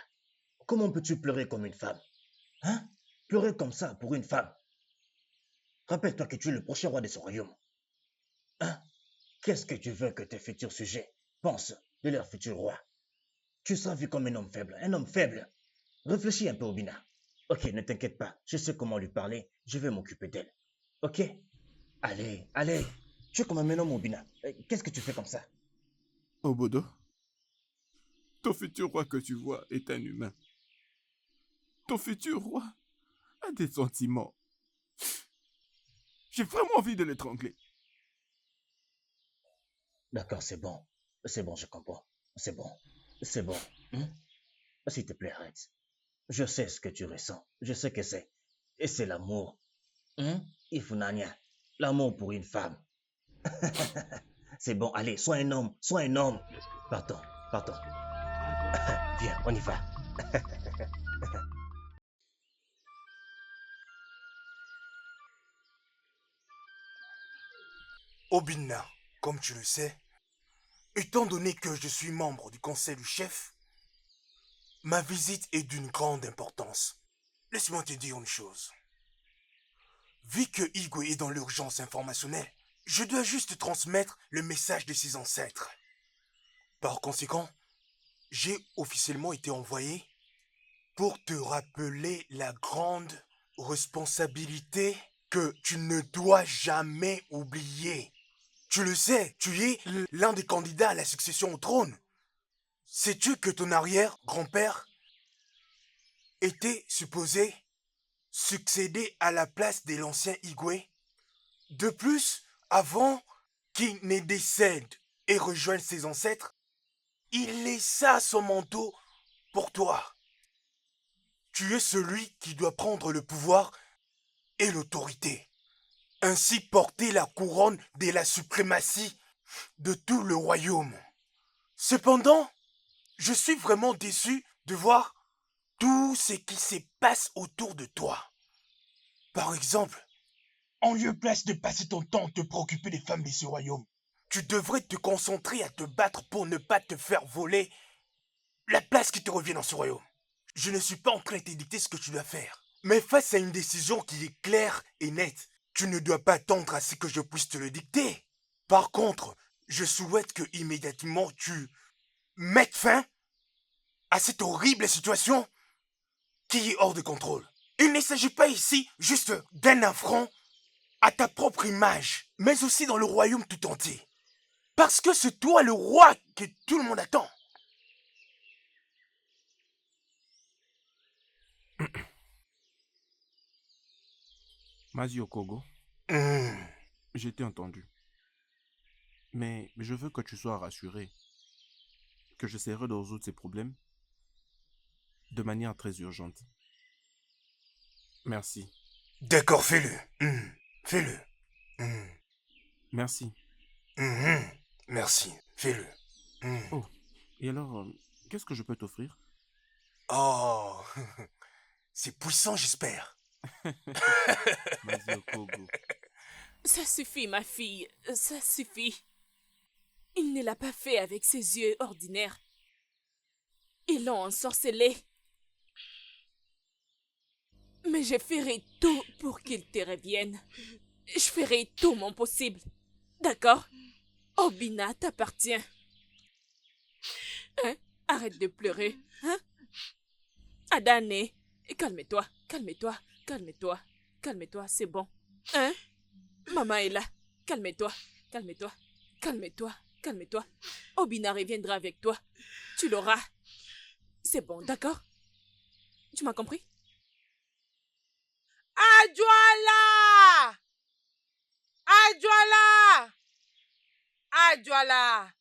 Comment peux-tu pleurer comme une femme? Hein? Pleurer comme ça pour une femme? Rappelle-toi que tu es le prochain roi de ce royaume. Hein? Qu'est-ce que tu veux que tes futurs sujets pensent de leur futur roi? Tu seras vu comme un homme faible, un homme faible. Réfléchis un peu, Obina. Ok, ne t'inquiète pas, je sais comment lui parler, je vais m'occuper d'elle. Ok? Allez, allez, tu es comme un homme, Obina. Qu'est-ce que tu fais comme ça? Obodo, ton futur roi que tu vois est un humain. Ton futur roi a des sentiments. J'ai vraiment envie de l'étrangler. D'accord, c'est bon, je comprends. C'est bon. Hein? S'il te plaît, arrête. Je sais ce que tu ressens, je sais que c'est. Et c'est l'amour. Hein? Ifunania, l'amour pour une femme. C'est bon, allez, sois un homme. Partons. Viens, on y va. Obina, comme tu le sais, étant donné que je suis membre du conseil du chef, ma visite est d'une grande importance. Laisse-moi te dire une chose. Vu que Igwe est dans l'urgence informationnelle, je dois juste transmettre le message de ses ancêtres. Par conséquent, j'ai officiellement été envoyé pour te rappeler la grande responsabilité que tu ne dois jamais oublier. Tu le sais, tu es l'un des candidats à la succession au trône. Sais-tu que ton arrière-grand-père était supposé succéder à la place de l'ancien Igwe? De plus, avant qu'il ne décède et rejoigne ses ancêtres, il laissa son manteau pour toi. Tu es celui qui doit prendre le pouvoir et l'autorité. Ainsi porter la couronne de la suprématie de tout le royaume. Cependant, je suis vraiment déçu de voir tout ce qui se passe autour de toi. Par exemple, en lieu place de passer ton temps à te préoccuper des femmes de ce royaume, tu devrais te concentrer à te battre pour ne pas te faire voler la place qui te revient dans ce royaume. Je ne suis pas en train de te dicter ce que tu dois faire. Mais face à une décision qui est claire et nette, tu ne dois pas attendre à ce que je puisse te le dicter. Par contre, je souhaite que immédiatement tu mettes fin à cette horrible situation qui est hors de contrôle. Il ne s'agit pas ici juste d'un affront à ta propre image, mais aussi dans le royaume tout entier. Parce que c'est toi le roi que tout le monde attend. Mazio Kogo, je t'ai entendu. Mais je veux que tu sois rassuré que j'essaierai de résoudre ces problèmes de manière très urgente. Merci. D'accord, fais-le. Fais-le. Merci. Merci, fais-le. Oh, et alors, qu'est-ce que je peux t'offrir? Oh, c'est puissant, j'espère. Mazio Kogo. Ça suffit, ma fille, ça suffit. Il ne l'a pas fait avec ses yeux ordinaires. Ils l'ont ensorcelé. Mais je ferai tout pour qu'il te revienne. Je ferai tout mon possible. D'accord? Obina t'appartient. Hein? Arrête de pleurer. Hein? Adane, calme-toi, calme-toi, calme-toi, calme-toi, c'est bon. Hein? Maman est là. Calme-toi, calme-toi, calme-toi, calme-toi. Obina reviendra avec toi. Tu l'auras. C'est bon, d'accord? Tu m'as compris? Adjoala! Adjoala! Adjoala!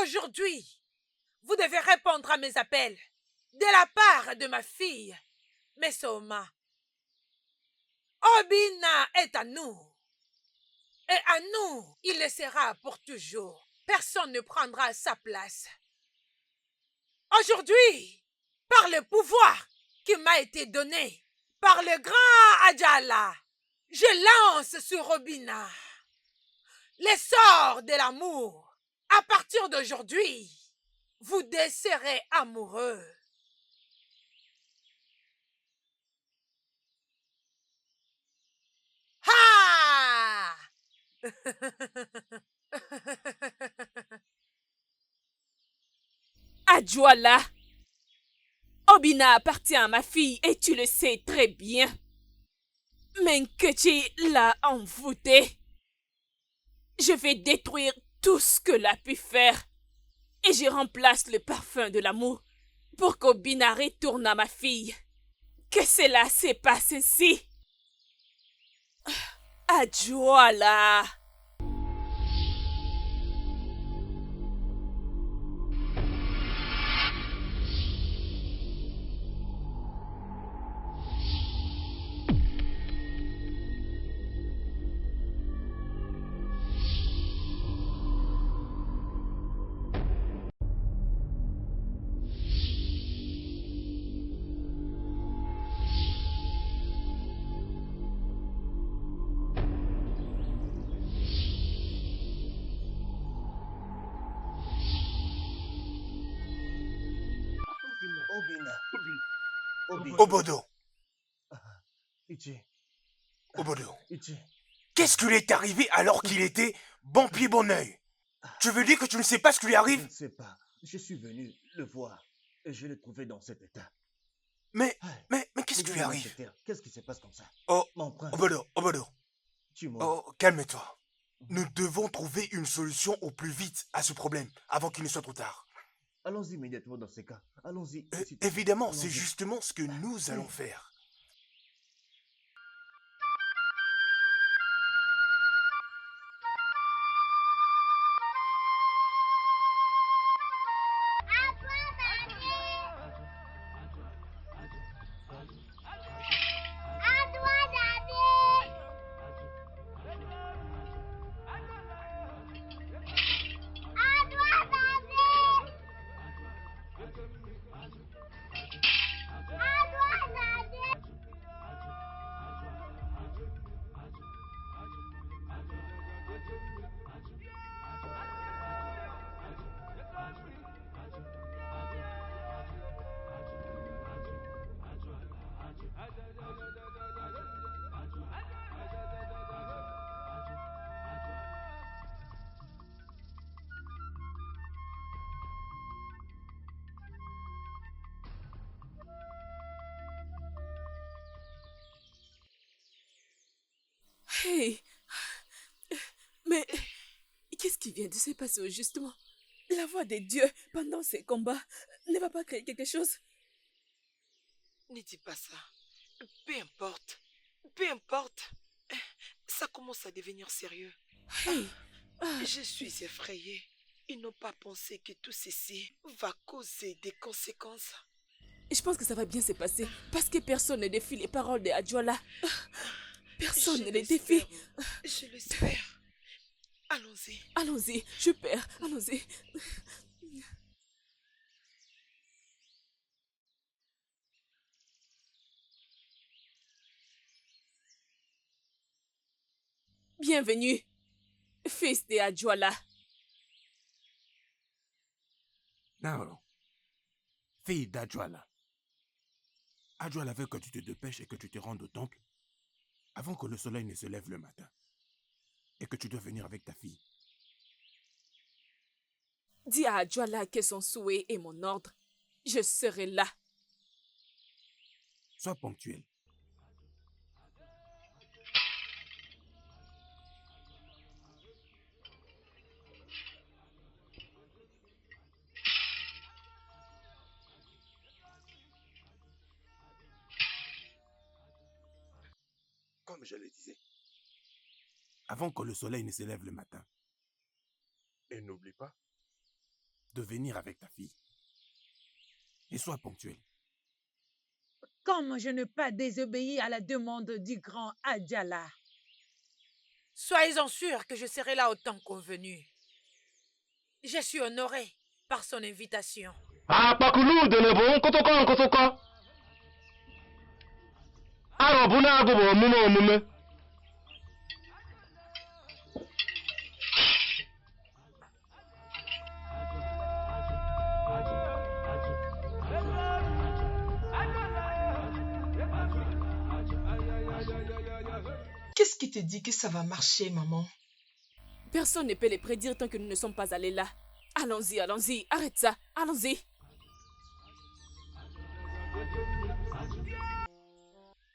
Aujourd'hui, vous devez répondre à mes appels de la part de ma fille, Mesoma. Obina est à nous. Et à nous, il le sera pour toujours. Personne ne prendra sa place. Aujourd'hui, par le pouvoir qui m'a été donné, par le grand Adjala, je lance sur Obina les sorts de l'amour. À partir d'aujourd'hui, vous deux serez amoureux. Ha! Adjoala, Obina appartient à ma fille et tu le sais très bien. Mais Nkechi l'a envoûté. Je vais détruire tout ce que l'a pu faire et je remplace le parfum de l'amour pour qu'Obina retourne à ma fille. Que cela se passe ainsi. Adjoala. Obodo. Ichi. Obodo. Ichi. Qu'est-ce qui lui est arrivé alors qu'il était bon pied bon oeil? Tu veux dire que tu ne sais pas ce qui lui Je arrive? ne sais pas. Je suis venu le voir et je l'ai trouvé dans cet état. Mais qu'est-ce qui lui arrive? Qu'est-ce qui se passe comme ça? Oh, Mon prince. Obodo. Oh, calme-toi. Nous devons trouver une solution au plus vite à ce problème avant qu'il ne soit trop tard. Allons-y immédiatement dans ces cas. Allons-y. Évidemment, c'est justement ce que nous allons faire. Hey, mais qu'est-ce qui vient de se passer au justement? La voix des dieux pendant ces combats ne va pas créer quelque chose? Ne dis pas ça. Peu importe. Peu importe. Ça commence à devenir sérieux. Hey. Je suis effrayée. Ils n'ont pas pensé que tout ceci va causer des conséquences. Je pense que ça va bien se passer parce que personne ne défie les paroles de Adjoala. Personne ne les défie. Je l'espère. Allons-y. Allons-y, super, allons-y. Bienvenue, fils de Adjoala. Naro, fille d'Adjoala. Adjoala veut que tu te dépêches et que tu te rendes au temple avant que le soleil ne se lève le matin. Et que tu dois venir avec ta fille. Dis à Adjoala que son souhait est mon ordre. Je serai là. Sois ponctuel. Comme je le disais. Avant que le soleil ne se lève le matin. Et n'oublie pas de venir avec ta fille. Et sois ponctuel. Comme je n'ai pas désobéi à la demande du grand Adjala. Soyez-en sûrs que je serai là au temps convenu. Je suis honoré par son invitation. Qu'est-ce qui te dit que ça va marcher, maman? Personne ne peut les prédire tant que nous ne sommes pas allés là. Allons-y, allons-y, arrête ça, allons-y.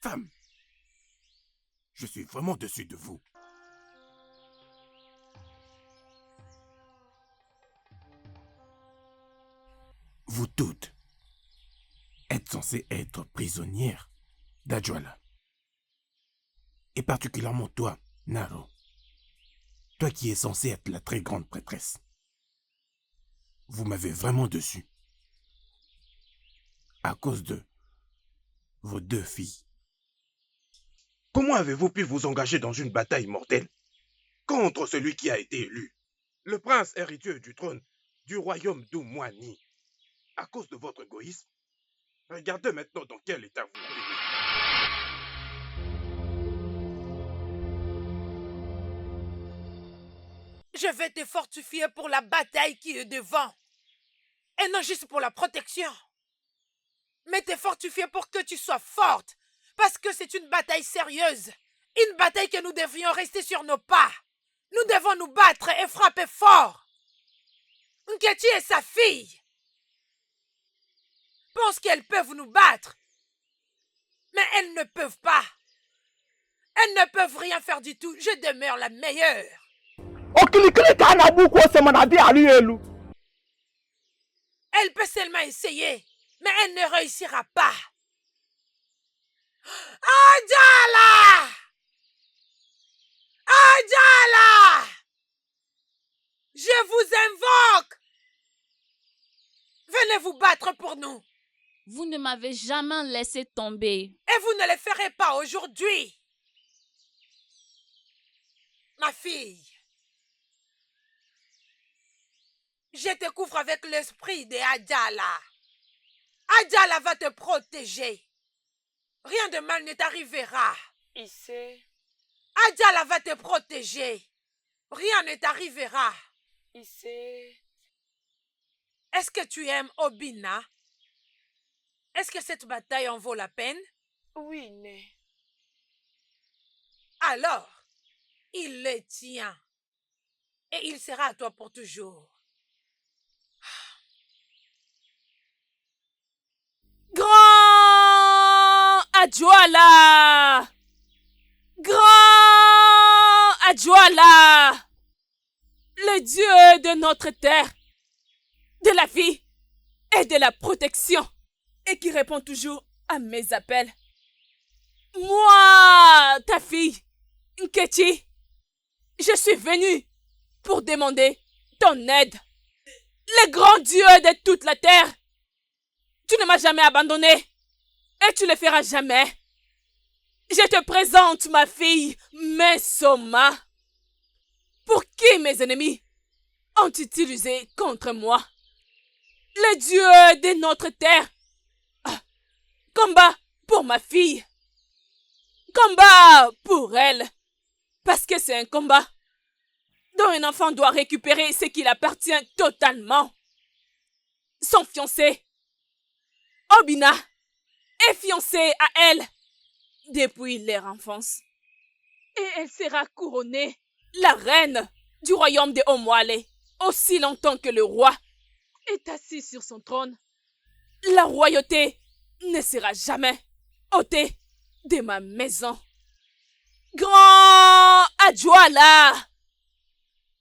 Femme, je suis vraiment dessus de vous. Vous toutes êtes censées être prisonnières d'Adjala. Et particulièrement toi, Naro. Toi qui es censée être la très grande prêtresse. Vous m'avez vraiment dessus. À cause de vos deux filles. Comment avez-vous pu vous engager dans une bataille mortelle contre celui qui a été élu, le prince héritier du trône du royaume d'Oumouani, à cause de votre égoïsme? Regardez maintenant dans quel état vous vivez. Je vais te fortifier pour la bataille qui est devant. Et non juste pour la protection. Mais te fortifier pour que tu sois forte. Parce que c'est une bataille sérieuse. Une bataille que nous devrions rester sur nos pas. Nous devons nous battre et frapper fort. Nketi et sa fille pensent qu'elles peuvent nous battre. Mais elles ne peuvent pas. Elles ne peuvent rien faire du tout. Je demeure la meilleure. Elle peut seulement essayer, mais elle ne réussira pas. Adjala! Adjala! Je vous invoque! Venez vous battre pour nous. Vous ne m'avez jamais laissé tomber. Et vous ne le ferez pas aujourd'hui. Ma fille, je te couvre avec l'esprit de Adjala. Adjala va te protéger. Rien de mal ne t'arrivera. Issei. Adjala va te protéger. Rien ne t'arrivera. Issei. Est-ce que tu aimes Obina? Est-ce que cette bataille en vaut la peine? Oui, Né. Alors, il le tient. Et il sera à toi pour toujours. Grand Adjala! Grand Adjala! Le Dieu de notre terre, de la vie et de la protection, et qui répond toujours à mes appels. Moi, ta fille, Nketi, je suis venue pour demander ton aide. Le grand Dieu de toute la terre, tu ne m'as jamais abandonné et tu le feras jamais. Je te présente ma fille, Mesoma, pour qui mes ennemis ont utilisé contre moi. Le Dieu de notre terre, combat pour ma fille. Combat pour elle. Parce que c'est un combat dont un enfant doit récupérer ce qui lui appartient totalement. Son fiancé, Obina, est fiancé à elle depuis leur enfance. Et elle sera couronnée la reine du royaume de Omwale aussi longtemps que le roi est assis sur son trône. La royauté ne sera jamais ôtée de ma maison. Grand Adjala!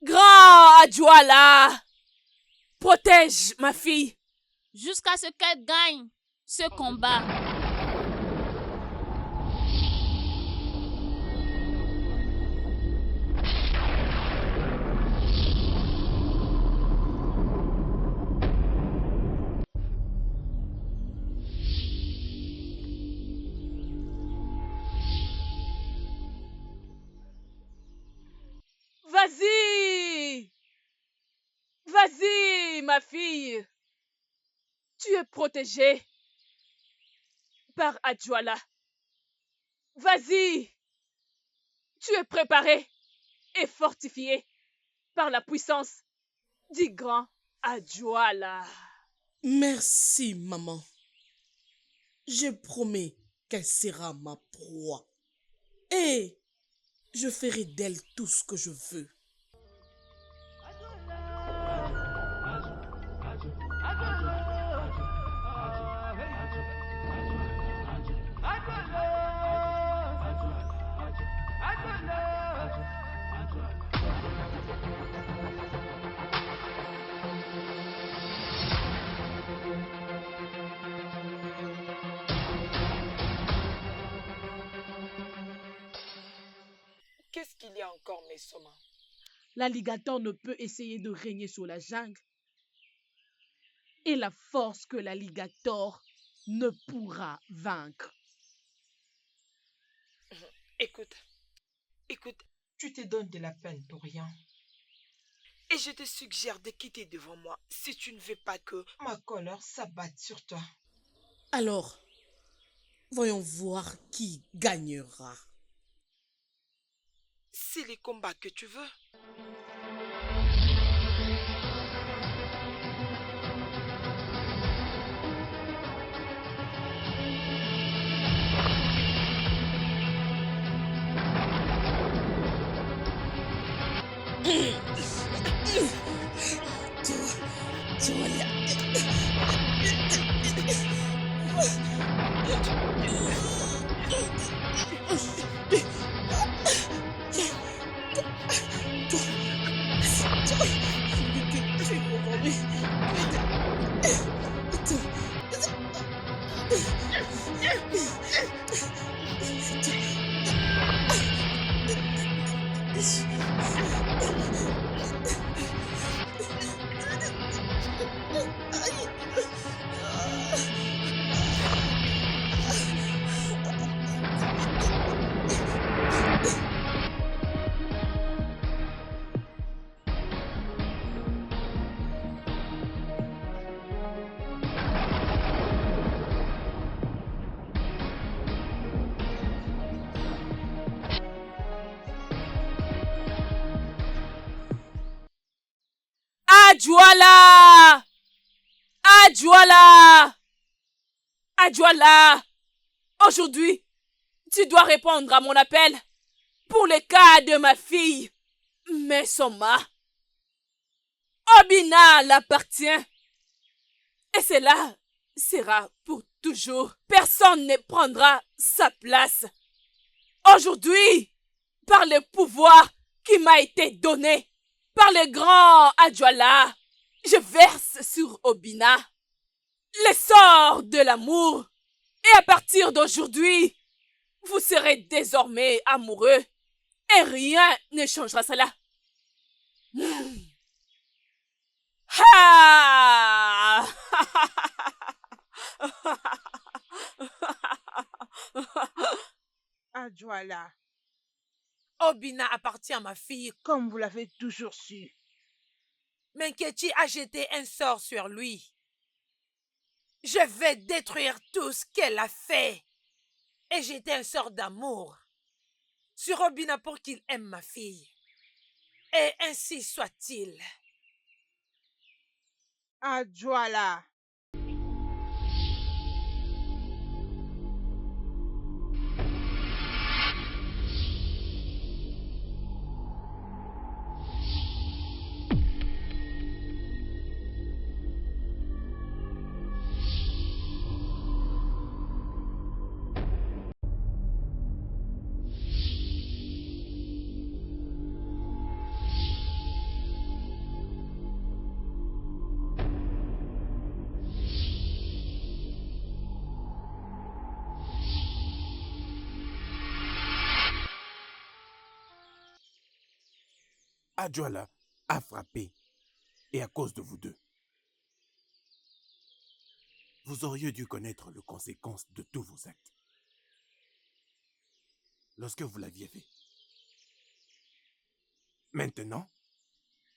Grand Adjala! Protège ma fille. Jusqu'à ce qu'elle gagne ce combat. Vas-y! Vas-y, ma fille! Tu es protégée par Adjoala. Vas-y! Tu es préparée et fortifiée par la puissance du grand Adjoala. Merci, maman. Je promets qu'elle sera ma proie. Et je ferai d'elle tout ce que je veux. Qu'est-ce qu'il y a encore, Mesoma? L'alligator ne peut essayer de régner sur la jungle. Et la force que l'alligator ne pourra vaincre. Écoute, Tu te donnes de la peine pour rien. et je te suggère de quitter devant moi si tu ne veux pas que... Ma colère s'abatte sur toi. Alors, voyons voir qui gagnera. C'est les combats que tu veux. Adjoala! Adjoala! Adjoala! Aujourd'hui, tu dois répondre à mon appel pour le cas de ma fille, Mesoma. Obina l'appartient. Et cela sera pour toujours. Personne ne prendra sa place. Aujourd'hui, par le pouvoir qui m'a été donné, par le grand Adjoala, je verse sur Obina le sort de l'amour. Et à partir d'aujourd'hui, vous serez désormais amoureux. Et rien ne changera cela. Ha! Adjoala, Obina appartient à ma fille. comme vous l'avez toujours su. Mais Nkechi a jeté un sort sur lui. Je vais détruire tout ce qu'elle a fait et jeter un sort d'amour sur Obina pour qu'il aime ma fille. Et ainsi soit-il. Adjoala. Adjoala a frappé, et à cause de vous deux. Vous auriez dû connaître les conséquences de tous vos actes. Lorsque vous l'aviez fait. Maintenant,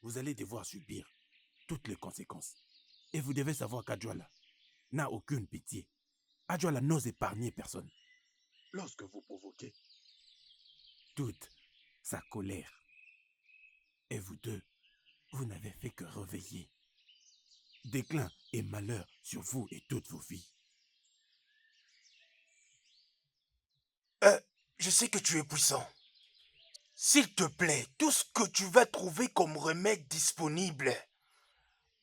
vous allez devoir subir toutes les conséquences. Et vous devez savoir qu'Adjoala n'a aucune pitié. Adjoala n'ose épargner personne. Lorsque vous provoquez, toute sa colère. Et vous deux, vous n'avez fait que réveiller. Déclin et malheur sur vous et toutes vos vies. Je sais que tu es puissant. S'il te plaît, tout ce que tu vas trouver comme remède disponible,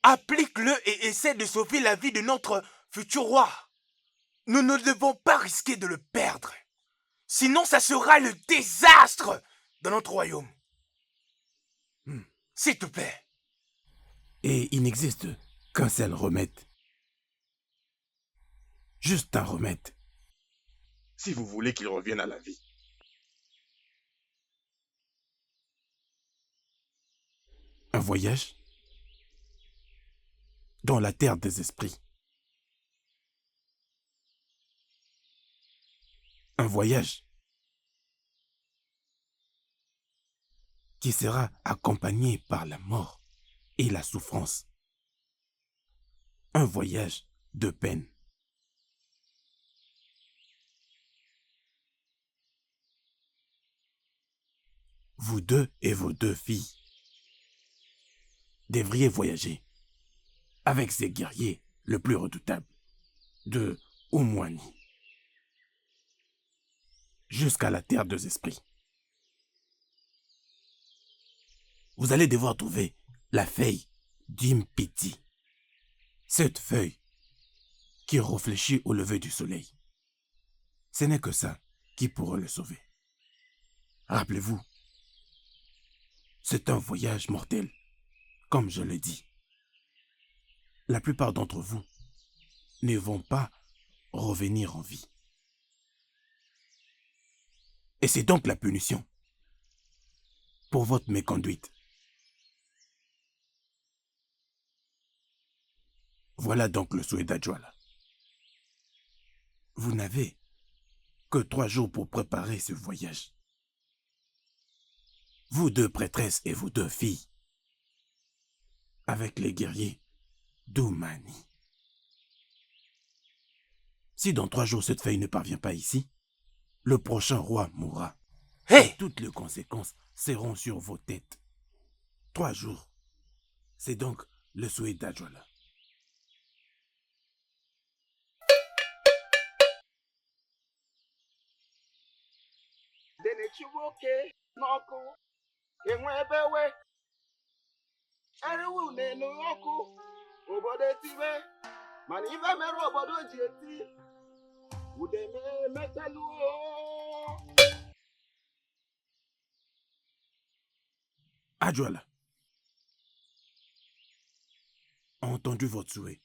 applique-le et essaie de sauver la vie de notre futur roi. Nous ne devons pas risquer de le perdre. Sinon, ça sera le désastre dans notre royaume. S'il te plaît. Et il n'existe qu'un seul remède. Juste un remède. Si vous voulez qu'il revienne à la vie. Un voyage dans la terre des esprits. Un voyage qui sera accompagné par la mort et la souffrance. Un voyage de peine. Vous deux et vos deux filles devriez voyager avec ces guerriers le plus redoutables de Umwani jusqu'à la terre des esprits. Vous allez devoir trouver la feuille d'Impiti, cette feuille qui réfléchit au lever du soleil. Ce n'est que ça qui pourra le sauver. Rappelez-vous, c'est un voyage mortel, comme je l'ai dit. La plupart d'entre vous ne vont pas revenir en vie. Et c'est donc la punition pour votre méconduite. Voilà donc le souhait d'Adjoala. Vous n'avez que 3 jours pour préparer ce voyage. Vous deux prêtresses et vous deux filles, avec les guerriers d'Umani. Si dans 3 jours cette feuille ne parvient pas ici, le prochain roi mourra. Hey! Et toutes les conséquences seront sur vos têtes. 3 jours. C'est donc le souhait d'Adjoala. Adjoala a entendu votre souhait.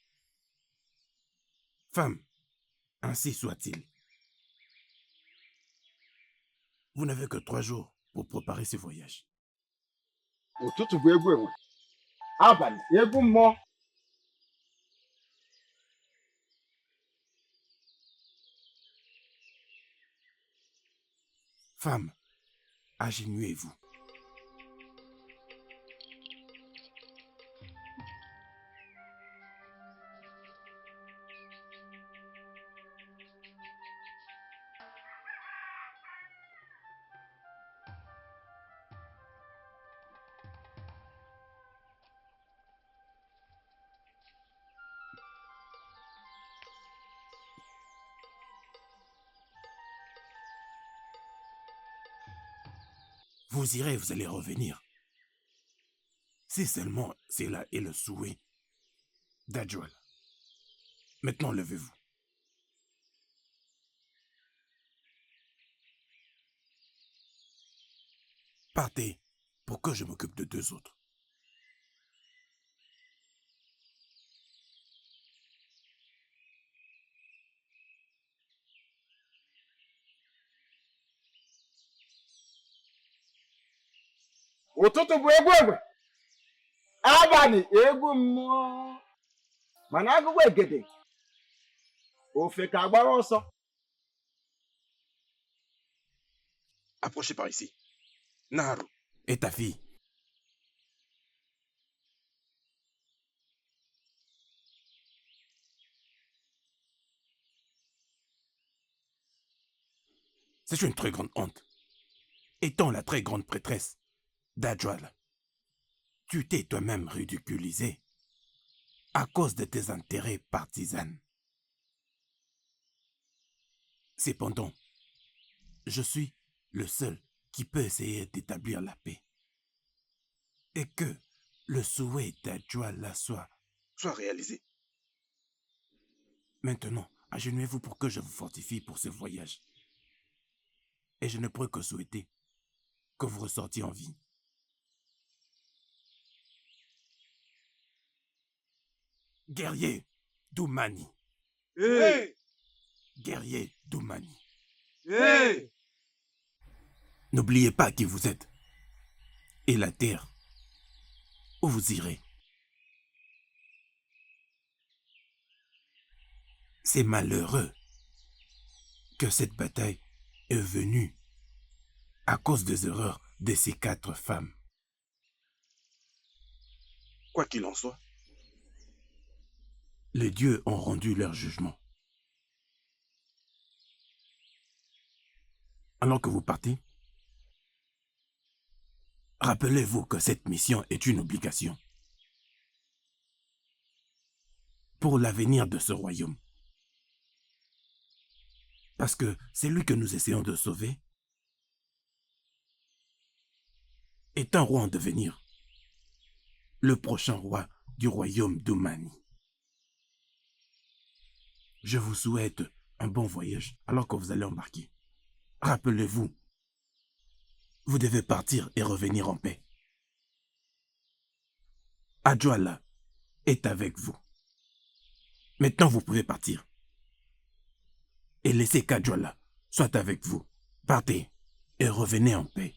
Femme, ainsi soit-il. Vous n'avez que 3 jours pour préparer ce voyage. Femme, agenouillez-vous. Vous irez, vous allez revenir. Si seulement cela est le souhait d'Adjoala. Maintenant, levez-vous. Partez pour que je m'occupe de 2 autres. Ụtụtụ bụ egwu egbe, abalị egwu mmụọ, mana agụgụ egede ofe ka agbara ọsọ. Approchez par ici. Naharu. Et ta fille, C'est une très grande honte. Étant la très grande prêtresse d'Adjoal, tu t'es toi-même ridiculisé à cause de tes intérêts partisans. Cependant, je suis le seul qui peut essayer d'établir la paix. Et que le souhait d'Adjoal soit réalisé. Maintenant, agenouillez-vous pour que je vous fortifie pour ce voyage. Et je ne pourrais que souhaiter que vous ressortiez en vie. Guerrier Doumani. Hey! Guerrier Doumani. Hey! N'oubliez pas qui vous êtes et la terre où vous irez. C'est malheureux que cette bataille est venue à cause des erreurs de ces 4 femmes. Quoi qu'il en soit, les dieux ont rendu leur jugement. Alors que vous partez, rappelez-vous que cette mission est une obligation pour l'avenir de ce royaume. Parce que c'est lui que nous essayons de sauver est un roi en devenir, le prochain roi du royaume d'Oumani. Je vous souhaite un bon voyage alors que vous allez embarquer. Rappelez-vous, vous devez partir et revenir en paix. Adjoal est avec vous. Maintenant, vous pouvez partir. Et laissez qu'Adjoal soit avec vous. Partez et revenez en paix.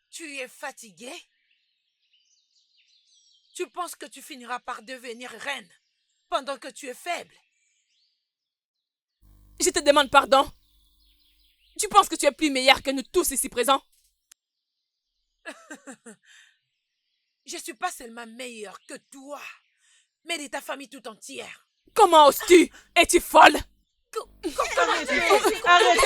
Tu es fatigué? Tu penses que tu finiras par devenir reine pendant que tu es faible? Je te demande pardon. Tu penses que tu es plus meilleur que nous tous ici présents? Je ne suis pas seulement meilleure que toi, mais de ta famille tout entière. Comment oses-tu? Es-tu folle?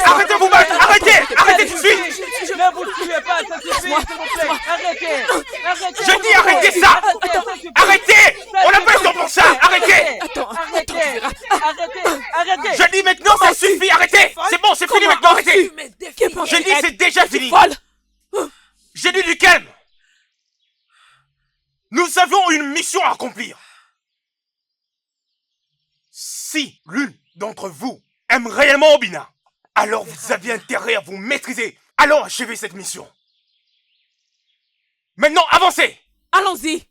Arrêtez vous battre! Arrêtez tout de suite! Ne vous tuez pas, ça suffit, s'il vous plaît. Arrêtez! Je dis arrêtez ça! Arrêtez! On n'a pas le temps pour ça! Arrêtez! Arrêtez! Je dis maintenant ça suffit! Arrêtez! C'est bon, c'est fini maintenant! Arrêtez! Nous avions une mission à accomplir. Si l'une d'entre vous aime réellement Obina, alors vous avez intérêt à vous maîtriser. Allons achever cette mission. Maintenant, avancez! Allons-y!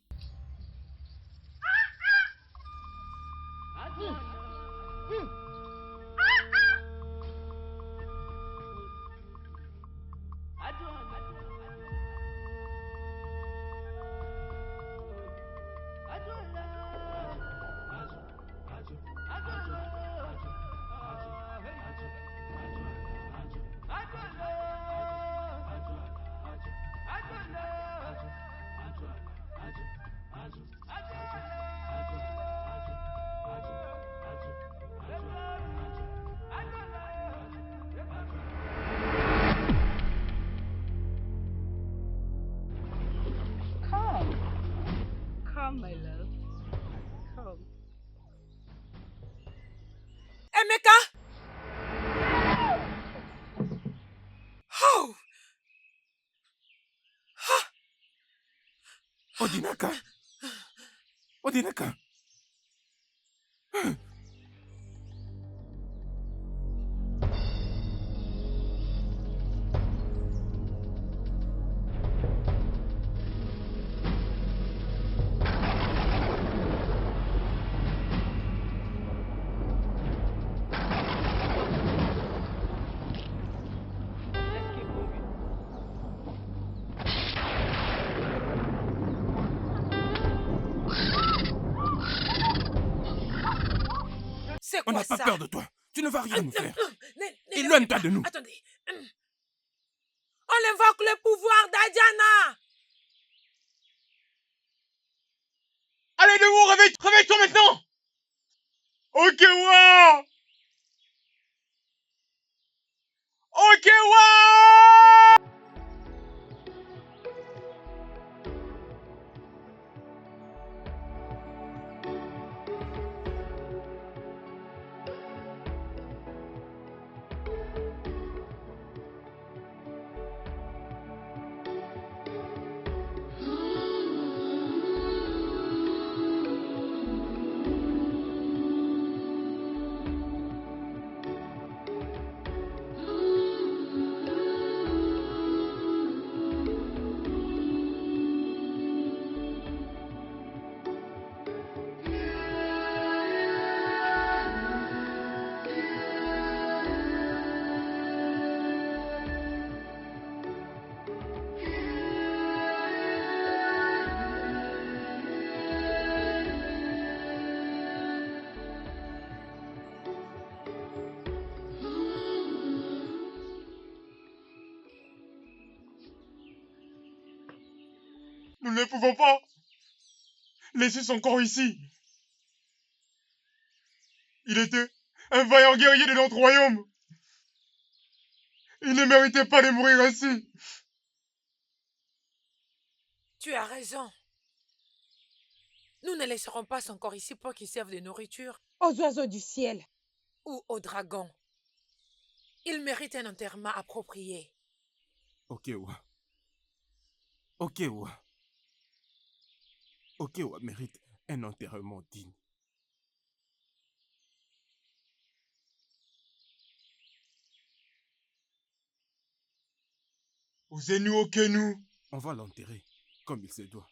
Come, my love. Come. Emeka! Oh! Odinaka! Odinaka! C'est On quoi n'a pas ça? peur de toi. Tu ne vas rien nous faire. Ne Éloigne-toi de nous. Attendez. On invoque le pouvoir d'Adiana. Allez, debout, réveille-toi maintenant. Okewa! Okewa! Nous ne pouvons pas laisser son corps ici. Il était un vaillant guerrier de notre royaume. Il ne méritait pas de mourir ainsi. Tu as raison. Nous ne laisserons pas son corps ici pour qu'il serve de nourriture. Aux oiseaux du ciel. Ou aux dragons. Il mérite un enterrement approprié. Okewa. Okewa. Okewa mérite un enterrement digne. Osez-nous, Okenu. On va l'enterrer comme il se doit.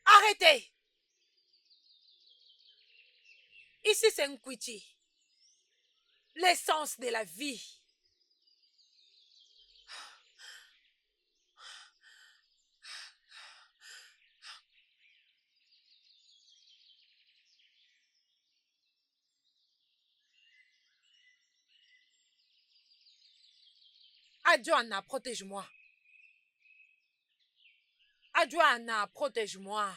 Arrêtez! Ici, c'est Nkwiti, l'essence de la vie. Adjoana, protège-moi. Adjoana, protège-moi.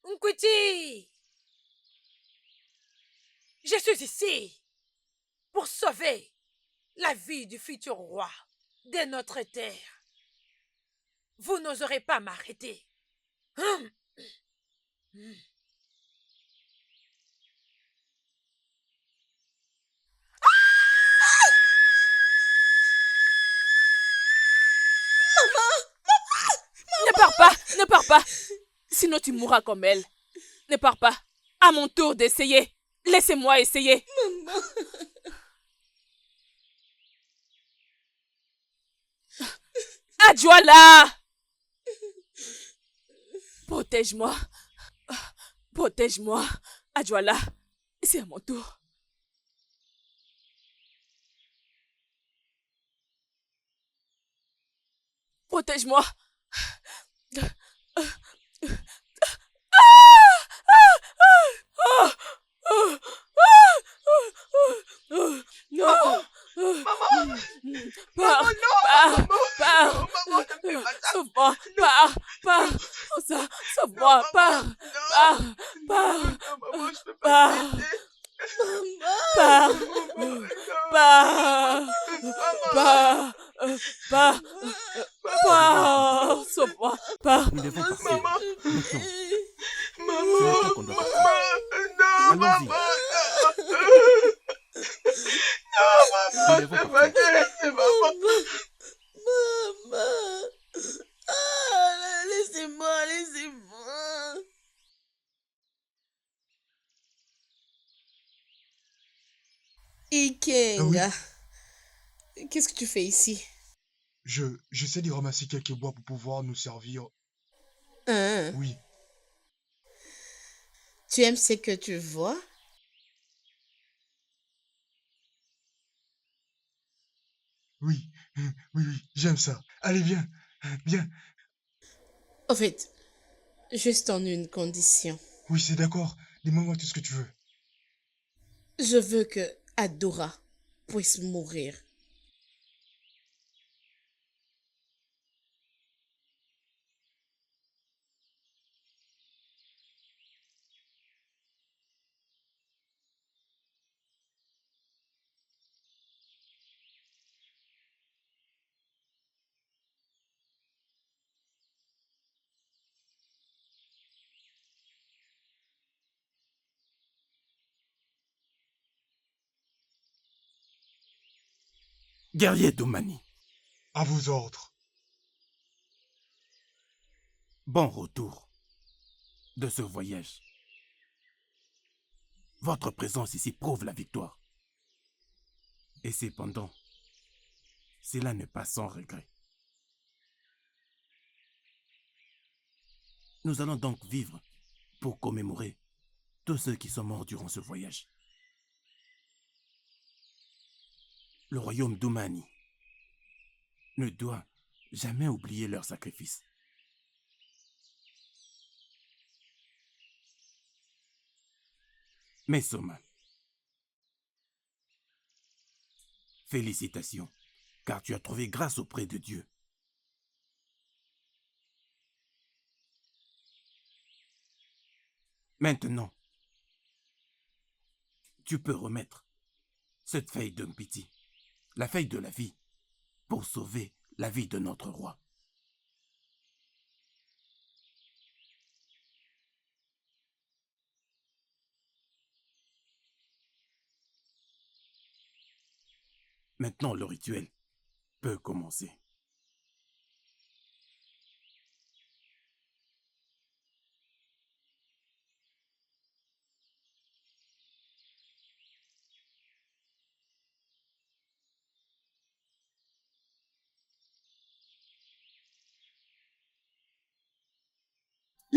Nkwiti! Je suis ici pour sauver la vie du futur roi de notre terre. Vous n'oserez pas m'arrêter. Ne pars pas, ne pars pas. Sinon tu mourras comme elle. Ne pars pas. À mon tour d'essayer. Laissez-moi essayer. Maman. Adjoala! Protège-moi. Protège-moi. Adjoala, c'est à mon tour. Protège-moi. Non. Maman! Pars, Maman, non! pars, pars. Maman, ne fais pas ça! Sauve-moi, pars, pars. Oh, ça, sauve-moi, pars, pars, pars. Non, maman, je peux pas t'aider. Pars, pars, pars, pars, pars, sauve-moi, pars. Nous devons partir. Maman! Maintenant. C'est maintenant qu'on doit partir. Non, Allons-y. maman! Nous devons C'est pas laissez maman! Maman. Ah, laissez-moi, laissez-moi. Ikenga. Qu'est-ce que tu fais ici? J'essaie de ramasser quelques bois pour pouvoir nous servir. Hein? Oui. Tu aimes ce que tu vois? Oui, oui, j'aime ça. Allez, viens, viens. En fait, juste en une condition. Oui, c'est d'accord. Dis-moi tout ce que tu veux. Je veux que Adora puisse mourir. Guerrier Doumani. À vos ordres. Bon retour de ce voyage. Votre présence ici prouve la victoire. Et cependant, cela n'est pas sans regret. Nous allons donc vivre pour commémorer tous ceux qui sont morts durant ce voyage. Le royaume d'Oumani ne doit jamais oublier leur sacrifice. Mais Soma, félicitations, car tu as trouvé grâce auprès de Dieu. Maintenant, tu peux remettre cette feuille d'Umpiti, la feuille de la vie, pour sauver la vie de notre roi. Maintenant, le rituel peut commencer.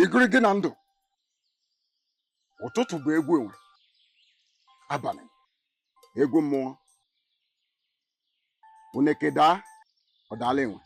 igiri gị na ndụ ụtụtụ bụ egwu enwe abalị egwu mmụọ uneke daa ọ daala enwe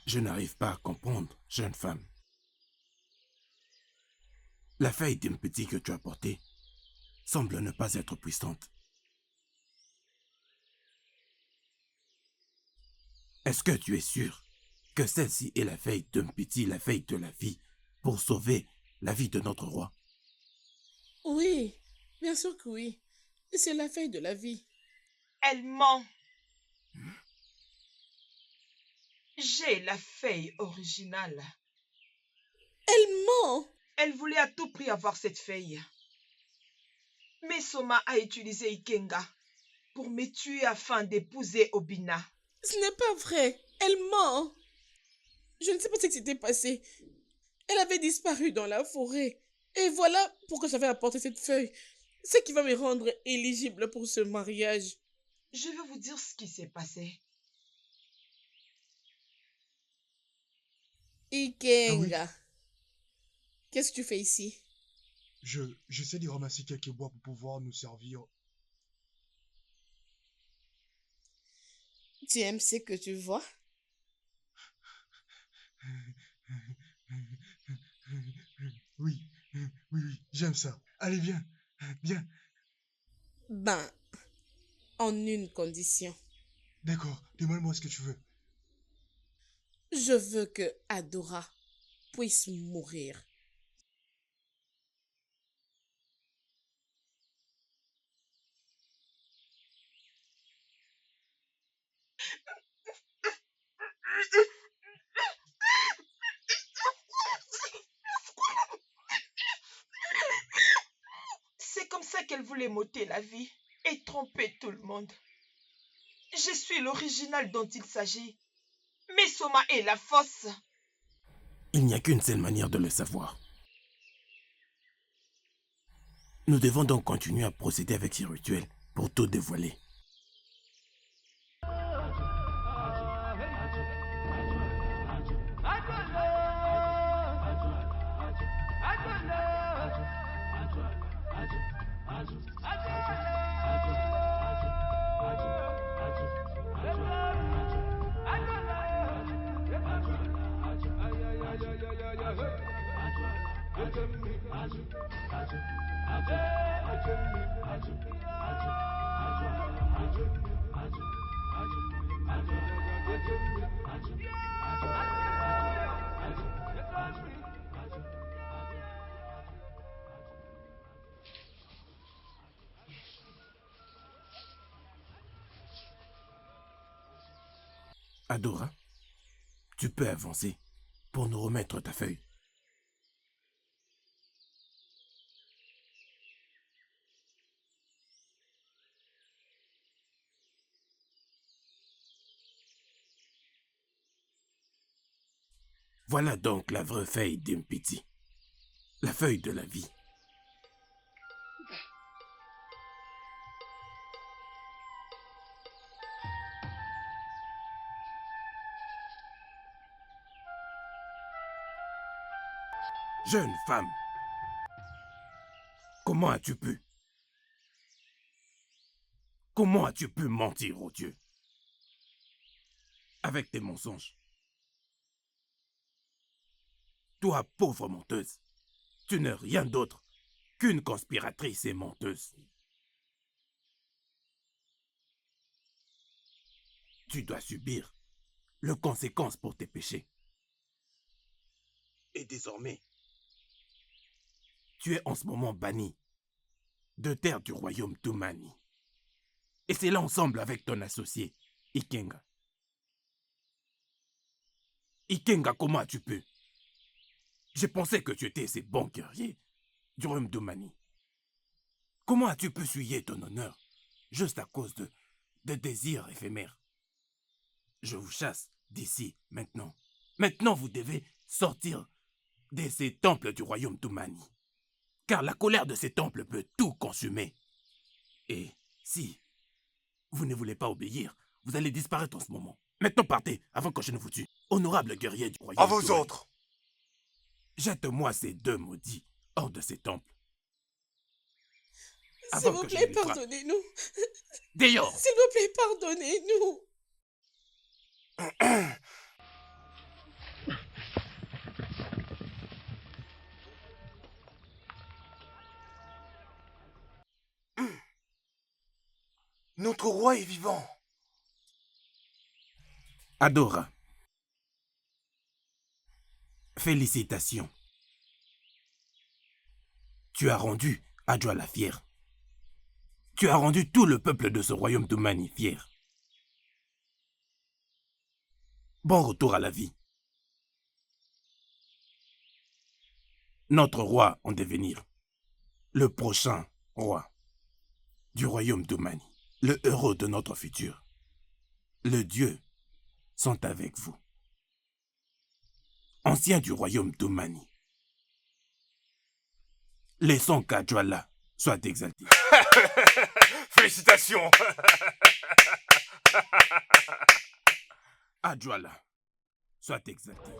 Je n'arrive pas à comprendre, jeune femme. La feuille d'Umpiti que tu as portée semble ne pas être puissante. Est-ce que tu es sûr que celle-ci est la feuille d'Umpiti, la feuille de la vie, pour sauver la vie de notre roi? Oui, bien sûr que oui. C'est la feuille de la vie. Elle ment. J'ai la feuille originale. Elle ment. Elle voulait à tout prix avoir cette feuille. Mais Soma a utilisé Ikenga pour me tuer afin d'épouser Obina. Ce n'est pas vrai. Elle ment. Je ne sais pas ce qui s'était passé. Elle avait disparu dans la forêt. Et voilà pourquoi j'avais apporté cette feuille. Ce qui va me rendre éligible pour ce mariage. Je vais vous dire ce qui s'est passé. Ikenga. Ah oui. Qu'est-ce que tu fais ici? J'essaie de ramasser quelques bois pour pouvoir nous servir. Tu aimes ce que tu vois? Oui, oui, j'aime ça. Allez, viens, viens. Ben, en une condition. D'accord, demande-moi ce que tu veux. Je veux que Adora puisse mourir. C'est comme ça qu'elle voulait m'ôter la vie et tromper tout le monde. Je suis l'original dont il s'agit. Mais Soma est la fausse. Il n'y a qu'une seule manière de le savoir. Nous devons donc continuer à procéder avec ces rituels pour tout dévoiler. Adora, tu peux avancer pour nous remettre ta feuille. Voilà donc la vraie feuille d'Impiti. La feuille de la vie. Jeune femme, comment as-tu pu? Comment as-tu pu mentir au Dieu? Avec tes mensonges. Toi, pauvre menteuse, tu n'es rien d'autre qu'une conspiratrice et menteuse. Tu dois subir les conséquences pour tes péchés. Et désormais, tu es en ce moment banni de terre du royaume Tumani. Et c'est là ensemble avec ton associé, Ikenga. Ikenga, comment as-tu pu? Je pensais que tu étais ces bons guerriers du royaume Tumani. Comment as-tu pu souiller ton honneur juste à cause de désirs éphémères? Je vous chasse d'ici maintenant. Maintenant, vous devez sortir de ces temples du royaume Tumani. Car la colère de ces temples peut tout consumer. Et si vous ne voulez pas obéir, vous allez disparaître en ce moment. Maintenant partez, avant que je ne vous tue. Honorable guerrier du royaume. À vous Tumani. autres. Jette-moi ces deux maudits hors de ces temples. S'il vous plaît, pardonnez-nous. Dehors. S'il vous plaît, pardonnez-nous. Notre roi est vivant. Adora. Félicitations. Tu as rendu Adjoa la fière. Tu as rendu tout le peuple de ce royaume Tumani fier. Bon retour à la vie. Notre roi en devenir, le prochain roi du royaume Tumani, le héros de notre futur, le Dieu sont avec vous. Anciens du royaume Tumani, laissons qu'Adjoala soit exalté. Félicitations. Adjoala soit exalté.